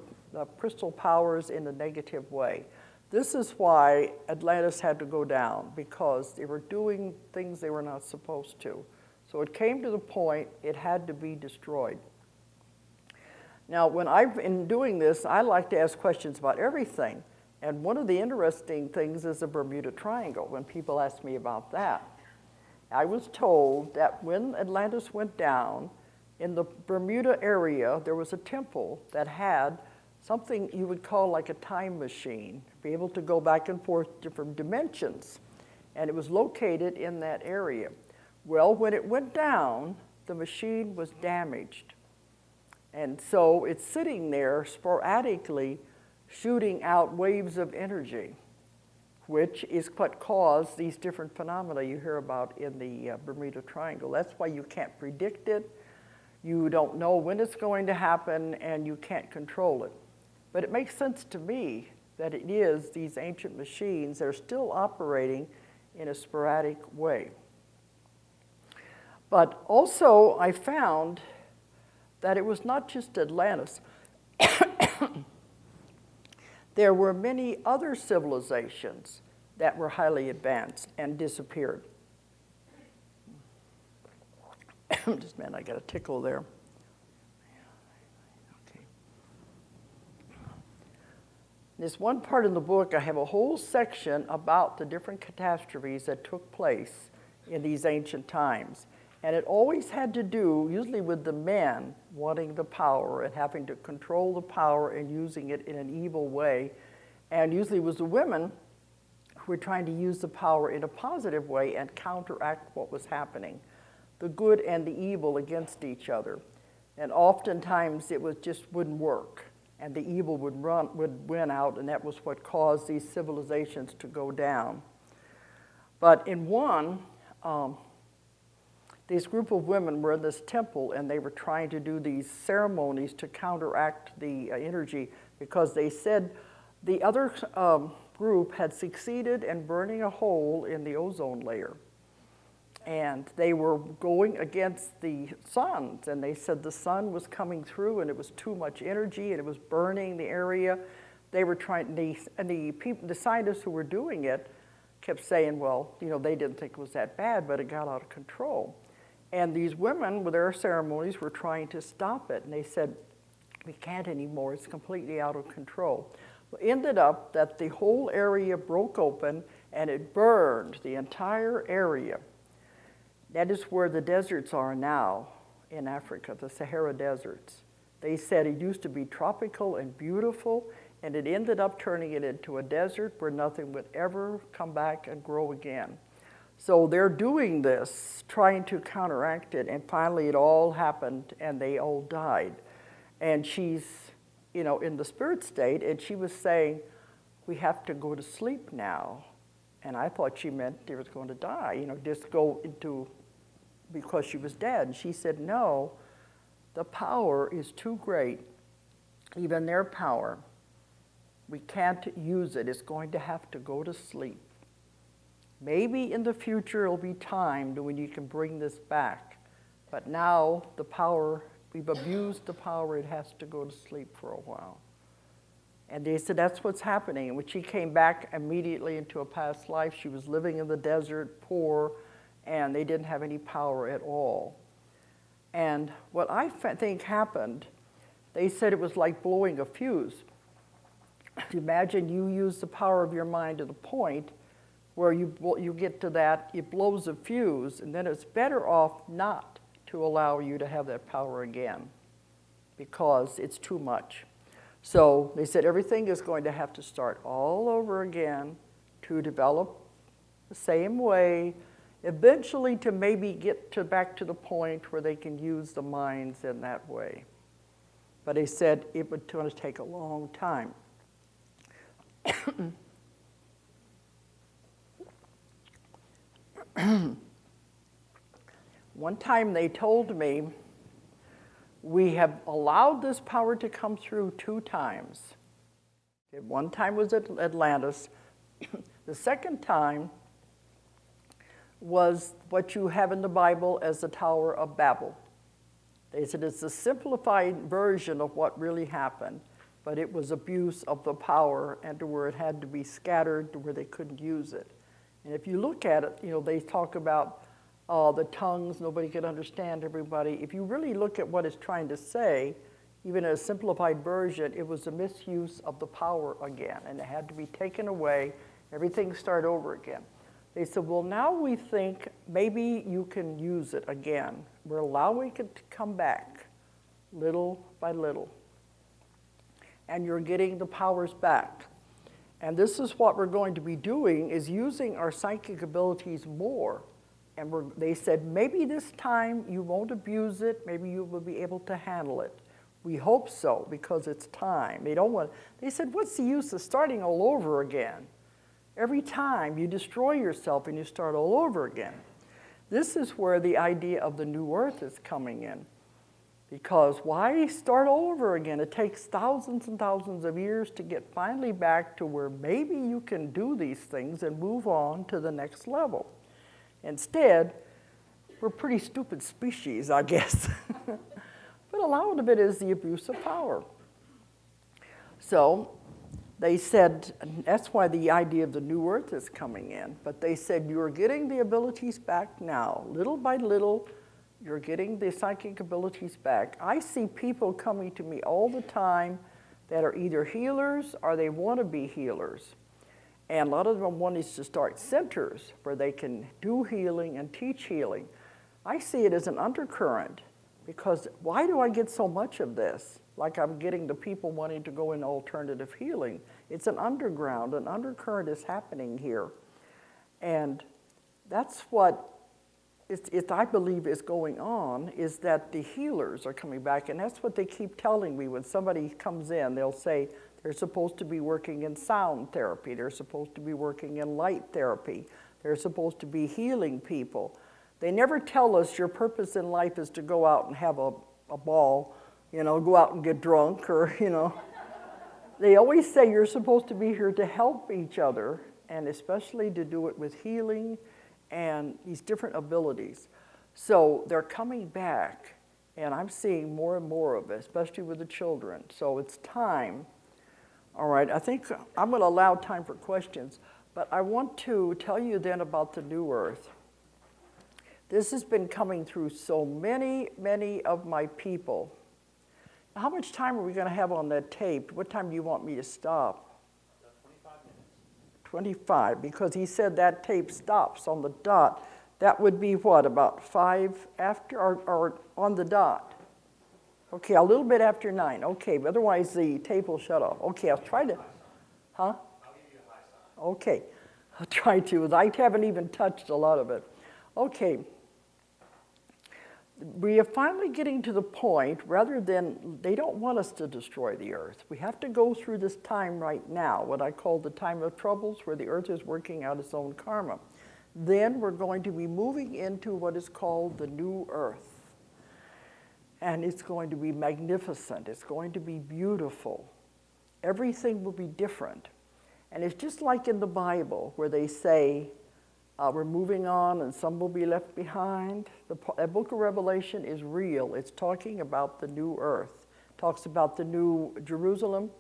crystal powers in a negative way. This is why Atlantis had to go down, because they were doing things they were not supposed to. So it came to the point it had to be destroyed. Now, when I've been doing this, I like to ask questions about everything. And one of the interesting things is the Bermuda Triangle, when people ask me about that. I was told that when Atlantis went down, in the Bermuda area, there was a temple that had something you would call like a time machine, be able to go back and forth different dimensions. And it was located in that area. Well, when it went down, the machine was damaged. And so it's sitting there sporadically shooting out waves of energy, which is what caused these different phenomena you hear about in the Bermuda Triangle. That's why you can't predict it, you don't know when it's going to happen, and you can't control it. But it makes sense to me that it is these ancient machines that are still operating in a sporadic way. But also I found that it was not just Atlantis. There were many other civilizations that were highly advanced and disappeared. Just a minute, I got a tickle there. Okay. There's one part in the book, I have a whole section about the different catastrophes that took place in these ancient times. And it always had to do, usually with the men wanting the power and having to control the power and using it in an evil way. And usually it was the women who were trying to use the power in a positive way and counteract what was happening, the good and the evil against each other. And oftentimes it just wouldn't work, and the evil would win out, and that was what caused these civilizations to go down. But in one, this group of women were in this temple, and they were trying to do these ceremonies to counteract the energy, because they said the other group had succeeded in burning a hole in the ozone layer. And they were going against the suns, and they said the sun was coming through, and it was too much energy, and it was burning the area. They were trying, the scientists who were doing it kept saying, well, they didn't think it was that bad, but it got out of control. And these women, with their ceremonies, were trying to stop it. And they said, we can't anymore. It's completely out of control. Well, it ended up that the whole area broke open, and it burned the entire area. That is where the deserts are now in Africa, the Sahara deserts. They said it used to be tropical and beautiful, and it ended up turning it into a desert where nothing would ever come back and grow again. So they're doing this, trying to counteract it, and finally it all happened, and they all died. And she's, in the spirit state, and she was saying, we have to go to sleep now. And I thought she meant they was going to die, just go into, because she was dead. And she said, no, the power is too great, even their power. We can't use it. It's going to have to go to sleep. Maybe in the future it'll be time when you can bring this back. But now the power, we've abused the power, it has to go to sleep for a while. And they said that's what's happening. And when she came back immediately into a past life, she was living in the desert, poor, and they didn't have any power at all. And what I think happened, they said it was like blowing a fuse. Imagine you use the power of your mind to the point where you get to that, it blows a fuse, and then it's better off not to allow you to have that power again because it's too much. So they said everything is going to have to start all over again to develop the same way, eventually to maybe get back to the point where they can use the minds in that way. But they said it was going to take a long time. One time they told me, we have allowed this power to come through 2 times. One time was at Atlantis. The second time was what you have in the Bible as the Tower of Babel. They said it's a simplified version of what really happened, but it was abuse of the power and to where it had to be scattered to where they couldn't use it. And if you look at it, they talk about the tongues, nobody could understand everybody. If you really look at what it's trying to say, even in a simplified version, it was a misuse of the power again, and it had to be taken away, everything started over again. They said, well, now we think maybe you can use it again. We're allowing it to come back little by little. And you're getting the powers back. And this is what we're going to be doing, is using our psychic abilities more. And they said, maybe this time you won't abuse it, maybe you will be able to handle it. We hope so, because it's time. They said, what's the use of starting all over again? Every time you destroy yourself and you start all over again. This is where the idea of the new earth is coming in. Because why start all over again? It takes thousands and thousands of years to get finally back to where maybe you can do these things and move on to the next level. Instead, we're a pretty stupid species, I guess. But a lot of it is the abuse of power. So they said, that's why the idea of the new earth is coming in. But they said, you're getting the abilities back now. Little by little, you're getting the psychic abilities back. I see people coming to me all the time that are either healers or they want to be healers. And a lot of them want to start centers where they can do healing and teach healing. I see it as an undercurrent, because why do I get so much of this? Like I'm getting the people wanting to go in alternative healing. It's an undercurrent is happening here. And that's what I believe is going on, is that the healers are coming back. And that's what they keep telling me. When somebody comes in, they'll say they're supposed to be working in sound therapy. They're supposed to be working in light therapy. They're supposed to be healing people. They never tell us your purpose in life is to go out and have a ball, go out and get drunk, or, They always say you're supposed to be here to help each other, and especially to do it with healing and these different abilities. So they're coming back, and I'm seeing more and more of it, especially with the children. So it's time. All right, I think I'm going to allow time for questions, but I want to tell you then about the new earth. This has been coming through so many of my people. How much time are we going to have on that tape? What time do you want me to stop? 25 minutes. 25, because he said that tape stops on the dot. That would be what, about 5 after, or on the dot? Okay, a little bit after 9. Okay, but otherwise the tape will shut off. Okay, I'll try to, huh? I'll give you a high sign. Okay, I'll try to. I haven't even touched a lot of it. Okay. We are finally getting to the point, rather than, they don't want us to destroy the earth. We have to go through this time right now, what I call the time of troubles, where the earth is working out its own karma. Then we're going to be moving into what is called the new earth. And it's going to be magnificent. It's going to be beautiful. Everything will be different. And it's just like in the Bible, where they say, we're moving on and some will be left behind. The book of Revelation is real. It's talking about the new earth. It talks about the new Jerusalem.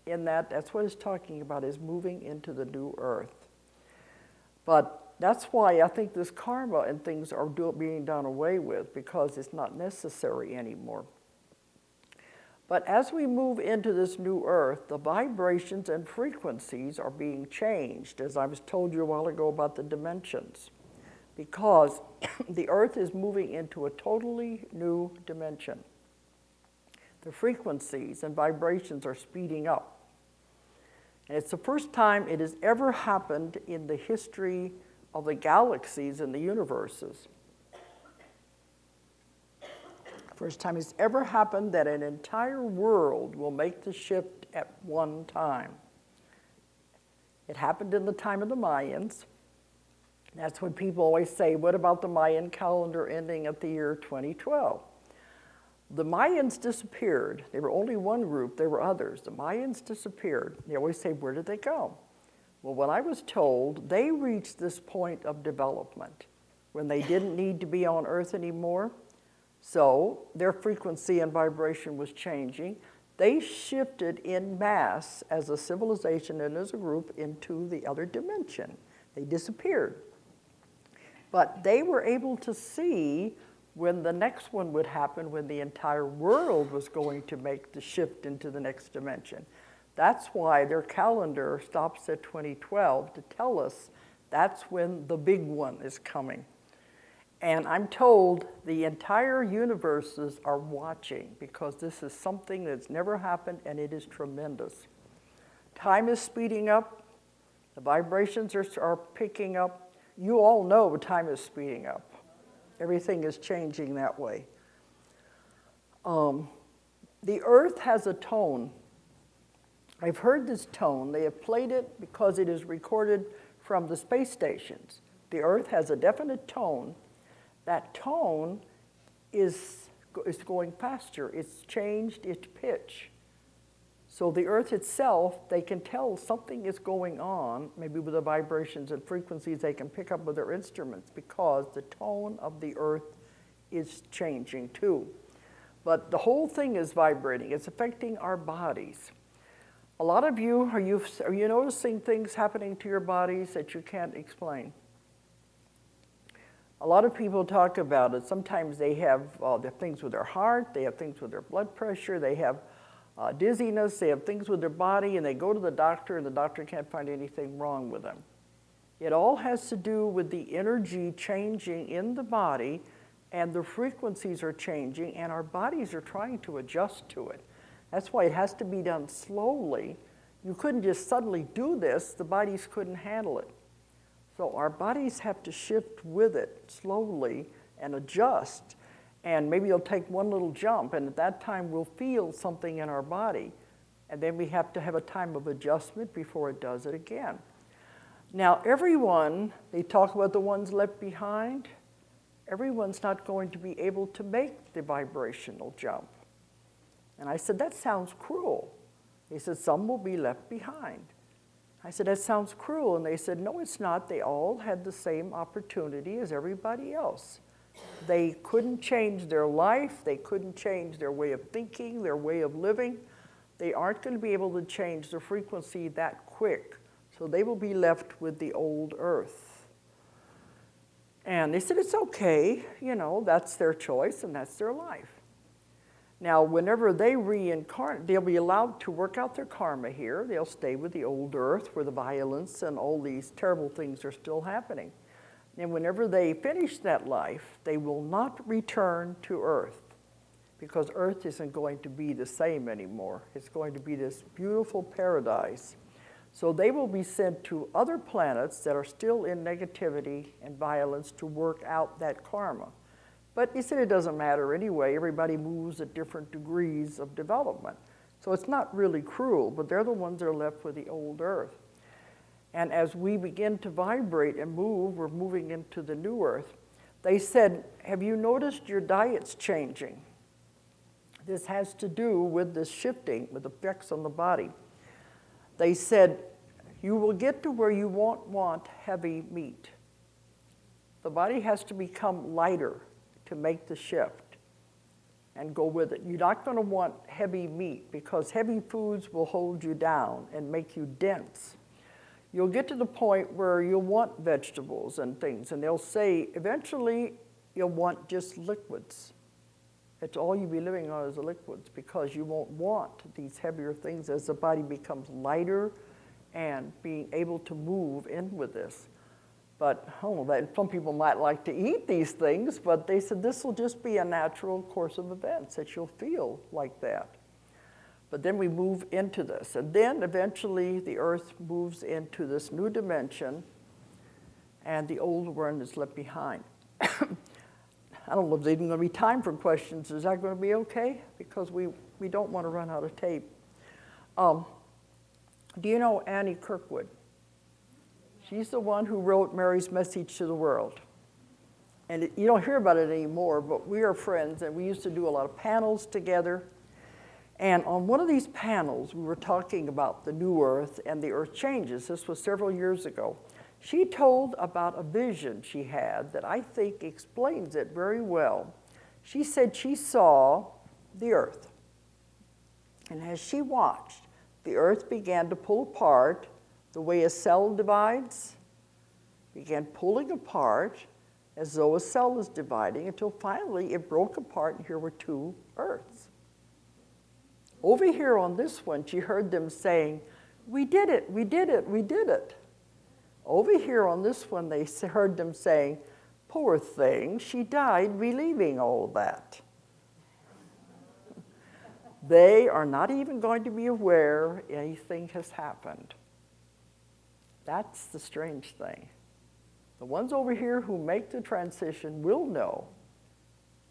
That's what it's talking about, is moving into the new earth. But that's why I think this karma and things are being done away with, because it's not necessary anymore. But as we move into this new earth, the vibrations and frequencies are being changed, as I was told you a while ago about the dimensions, because the earth is moving into a totally new dimension. The frequencies and vibrations are speeding up. And it's the first time it has ever happened in the history of the galaxies and the universes. First time it's ever happened that an entire world will make the shift at one time. It happened in the time of the Mayans. That's when people always say, what about the Mayan calendar ending at the year 2012? The Mayans disappeared. They were only one group, there were others. The Mayans disappeared. They always say, where did they go? Well, when I was told, they reached this point of development when they didn't need to be on Earth anymore. So their frequency and vibration was changing. They shifted in mass as a civilization and as a group into the other dimension. They disappeared. But they were able to see when the next one would happen, when the entire world was going to make the shift into the next dimension. That's why their calendar stops at 2012 to tell us that's when the big one is coming. And I'm told the entire universes are watching because this is something that's never happened and it is tremendous. Time is speeding up. The vibrations are picking up. You all know time is speeding up. Everything is changing that way. The earth has a tone. I've heard this tone. They have played it because it is recorded from the space stations. The earth has a definite tone. That tone is going faster. It's changed its pitch. So the earth itself, they can tell something is going on, maybe with the vibrations and frequencies they can pick up with their instruments, because the tone of the earth is changing too. But the whole thing is vibrating. It's affecting our bodies. A lot of you, are you noticing things happening to your bodies that you can't explain? A lot of people talk about it. Sometimes they have things with their heart, they have things with their blood pressure, they have dizziness, they have things with their body, and they go to the doctor, and the doctor can't find anything wrong with them. It all has to do with the energy changing in the body, and the frequencies are changing, and our bodies are trying to adjust to it. That's why it has to be done slowly. You couldn't just suddenly do this. The bodies couldn't handle it. So our bodies have to shift with it slowly and adjust. And maybe it'll take one little jump, and at that time we'll feel something in our body. And then we have to have a time of adjustment before it does it again. Now everyone, they talk about the ones left behind, everyone's not going to be able to make the vibrational jump. And I said, that sounds cruel. They said, some will be left behind. I said, that sounds cruel. And they said, no, it's not. They all had the same opportunity as everybody else. They couldn't change their life. They couldn't change their way of thinking, their way of living. They aren't going to be able to change the frequency that quick. So they will be left with the old earth. And they said, it's okay. You know, that's their choice and that's their life. Now, whenever they reincarnate, they'll be allowed to work out their karma here. They'll stay with the old earth where the violence and all these terrible things are still happening. And whenever they finish that life, they will not return to earth because earth isn't going to be the same anymore. It's going to be this beautiful paradise. So they will be sent to other planets that are still in negativity and violence to work out that karma. But he said it doesn't matter anyway. Everybody moves at different degrees of development. So it's not really cruel, but they're the ones that are left with the old earth. And as we begin to vibrate and move, we're moving into the new earth. They said, have you noticed your diet's changing? This has to do with this shifting, with effects on the body. They said, you will get to where you won't want heavy meat. The body has to become lighter to make the shift and go with it. You're not going to want heavy meat because heavy foods will hold you down and make you dense. You'll get to the point where you'll want vegetables and things, and they'll say eventually you'll want just liquids. It's all you'll be living on is the liquids because you won't want these heavier things as the body becomes lighter and being able to move in with this. But some people might like to eat these things, but they said this will just be a natural course of events that you'll feel like that. But then we move into this, and then eventually the earth moves into this new dimension, and the old one is left behind. I don't know if there's even going to be time for questions. Is that going to be okay? Because we don't want to run out of tape. Do you know Annie Kirkwood? She's the one who wrote Mary's Message to the World. And you don't hear about it anymore, but we are friends, and we used to do a lot of panels together. And on one of these panels, we were talking about the new earth and the earth changes. This was several years ago. She told about a vision she had that I think explains it very well. She said she saw the earth. And as she watched, the earth began to pull apart the way a cell divides, began pulling apart as though a cell is dividing until finally it broke apart and here were two earths. Over here on this one, she heard them saying, "We did it, we did it, we did it." Over here on this one, they heard them saying, "Poor thing, she died believing all that." They are not even going to be aware anything has happened. That's the strange thing. The ones over here who make the transition will know,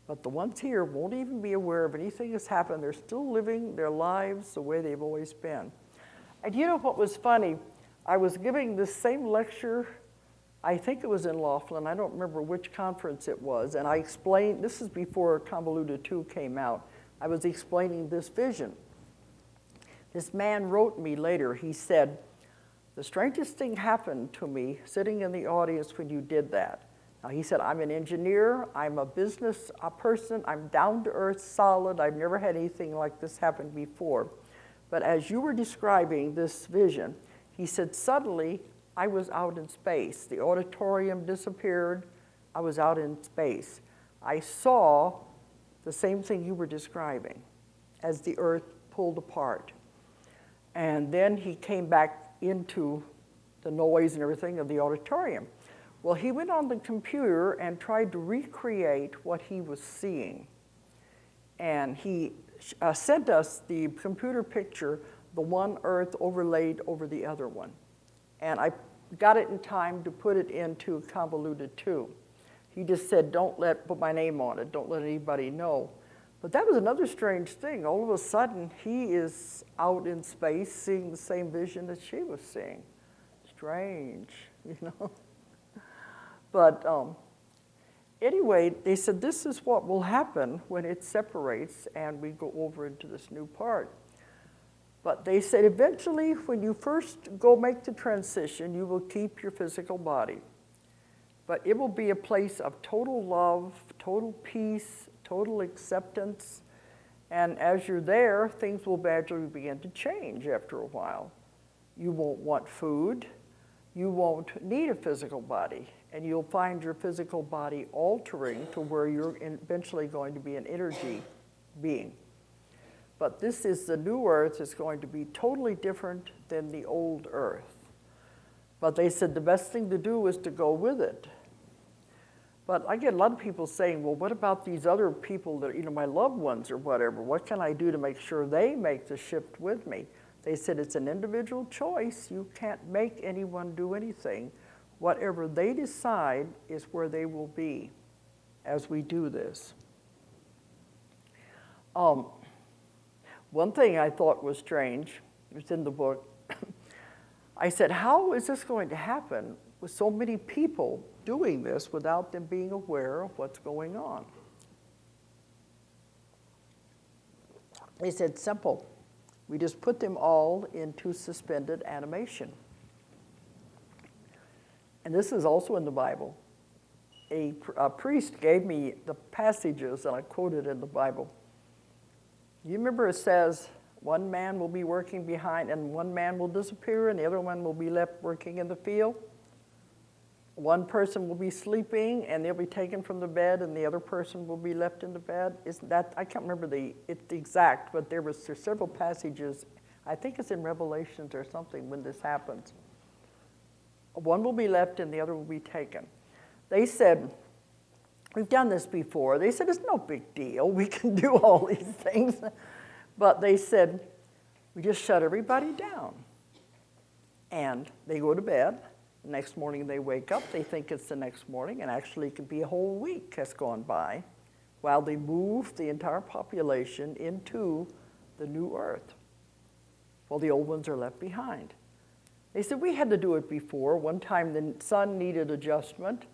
but the ones here won't even be aware of anything has happened. They're still living their lives the way they've always been. And you know what was funny? I was giving this same lecture, I think it was in Laughlin, I don't remember which conference it was, and I explained, this is before Convoluted 2 came out, I was explaining this vision. This man wrote me later, he said, "The strangest thing happened to me sitting in the audience when you did that." Now he said, "I'm an engineer, I'm a business person, I'm down to earth, solid, I've never had anything like this happen before. But as you were describing this vision," he said, "suddenly I was out in space. The auditorium disappeared, I was out in space. I saw the same thing you were describing as the earth pulled apart." And then he came back into the noise and everything of the auditorium. Well, he went on the computer and tried to recreate what he was seeing. And he sent us the computer picture, the one earth overlaid over the other one. And I got it in time to put it into Convoluted 2. He just said, "Don't put my name on it, don't let anybody know." But that was another strange thing. All of a sudden, he is out in space seeing the same vision that she was seeing. Strange, you know? But anyway, they said this is what will happen when it separates and we go over into this new part. But they said eventually, when you first go make the transition, you will keep your physical body. But it will be a place of total love, total peace, total acceptance. And as you're there, things will gradually begin to change after a while. You won't want food. You won't need a physical body. And you'll find your physical body altering to where you're eventually going to be an energy being. But this is the new earth is going to be totally different than the old earth. But they said the best thing to do is to go with it. But I get a lot of people saying, "Well, what about these other people that, you know, my loved ones or whatever? What can I do to make sure they make the shift with me?" They said it's an individual choice. You can't make anyone do anything. Whatever they decide is where they will be as we do this. One thing I thought was strange, it was in the book, I said, how is this going to happen with so many people doing this without them being aware of what's going on? They said, simple. We just put them all into suspended animation. And this is also in the Bible. A priest gave me the passages that I quoted in the Bible. You remember it says, one man will be working behind and one man will disappear and the other one will be left working in the field. One person will be sleeping and they'll be taken from the bed and the other person will be left in the bed. Isn't that, I can't remember the exact, but there's several passages, I think it's in Revelations or something when this happens. One will be left and the other will be taken. They said, we've done this before. They said, it's no big deal. We can do all these things. But they said, we just shut everybody down. And they go to bed. The next morning they wake up. They think it's the next morning. And actually it could be a whole week has gone by while they move the entire population into the new earth while the old ones are left behind. They said, we had to do it before. One time the sun needed adjustment.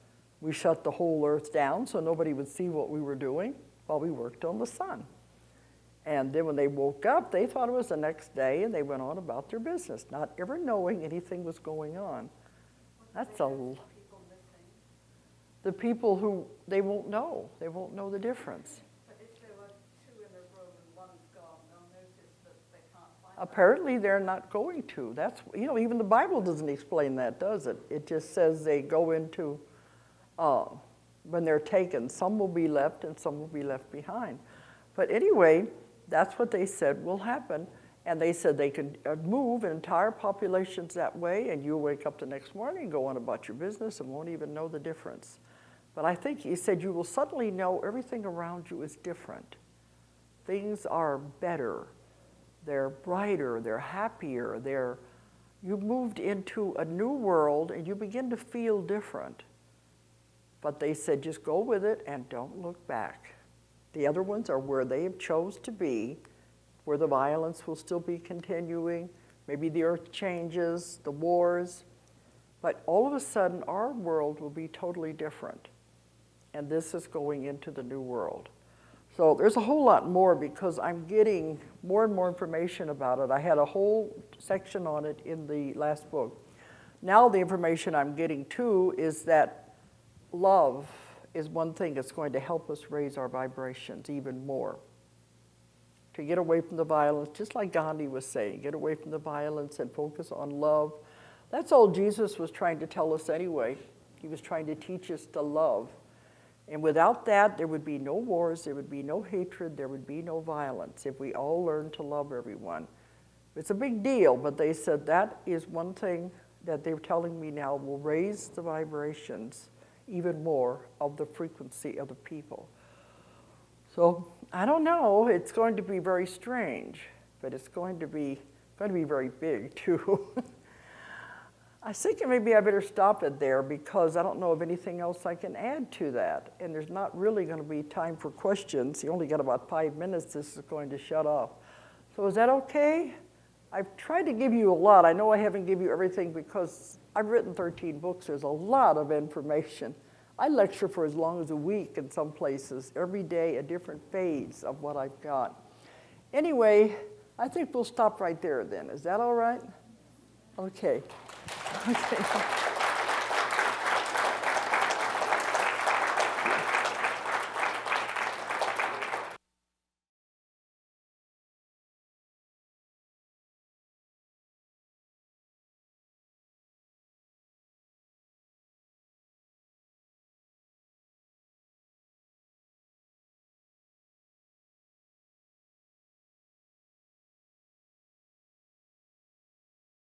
We shut the whole earth down so nobody would see what we were doing while we worked on the sun. And then when they woke up, they thought it was the next day and they went on about their business, not ever knowing anything was going on. That's a... The people who, they won't know. They won't know the difference. Apparently they're not going to. That's, even the Bible doesn't explain that, does it? It just says they go into, when they're taken, some will be left and some will be left behind. But anyway, that's what they said will happen. And they said they could move entire populations that way, and you'll wake up the next morning and go on about your business and won't even know the difference. But I think he said you will suddenly know everything around you is different. Things are better. They're brighter, they're happier, you've moved into a new world and you begin to feel different. But they said just go with it and don't look back. The other ones are where they have chose to be, where the violence will still be continuing, maybe the earth changes, the wars, but all of a sudden our world will be totally different. And this is going into the new world. So there's a whole lot more because I'm getting more and more information about it. I had a whole section on it in the last book. Now the information I'm getting too is that love is one thing that's going to help us raise our vibrations even more. To get away from the violence, just like Gandhi was saying, get away from the violence and focus on love. That's all Jesus was trying to tell us anyway. He was trying to teach us to love. And without that, there would be no wars, there would be no hatred, there would be no violence if we all learned to love everyone. It's a big deal, but they said that is one thing that they're telling me now will raise the vibrations even more of the frequency of the people. So I don't know, it's going to be very strange, but it's going to be very big too. I was thinking maybe I better stop it there because I don't know of anything else I can add to that. And there's not really going to be time for questions. You only got about 5 minutes, this is going to shut off. So is that okay? I've tried to give you a lot. I know I haven't given you everything because I've written 13 books. There's a lot of information. I lecture for as long as a week in some places, every day a different phase of what I've got. Anyway, I think we'll stop right there then. Is that all right? Okay. Okay.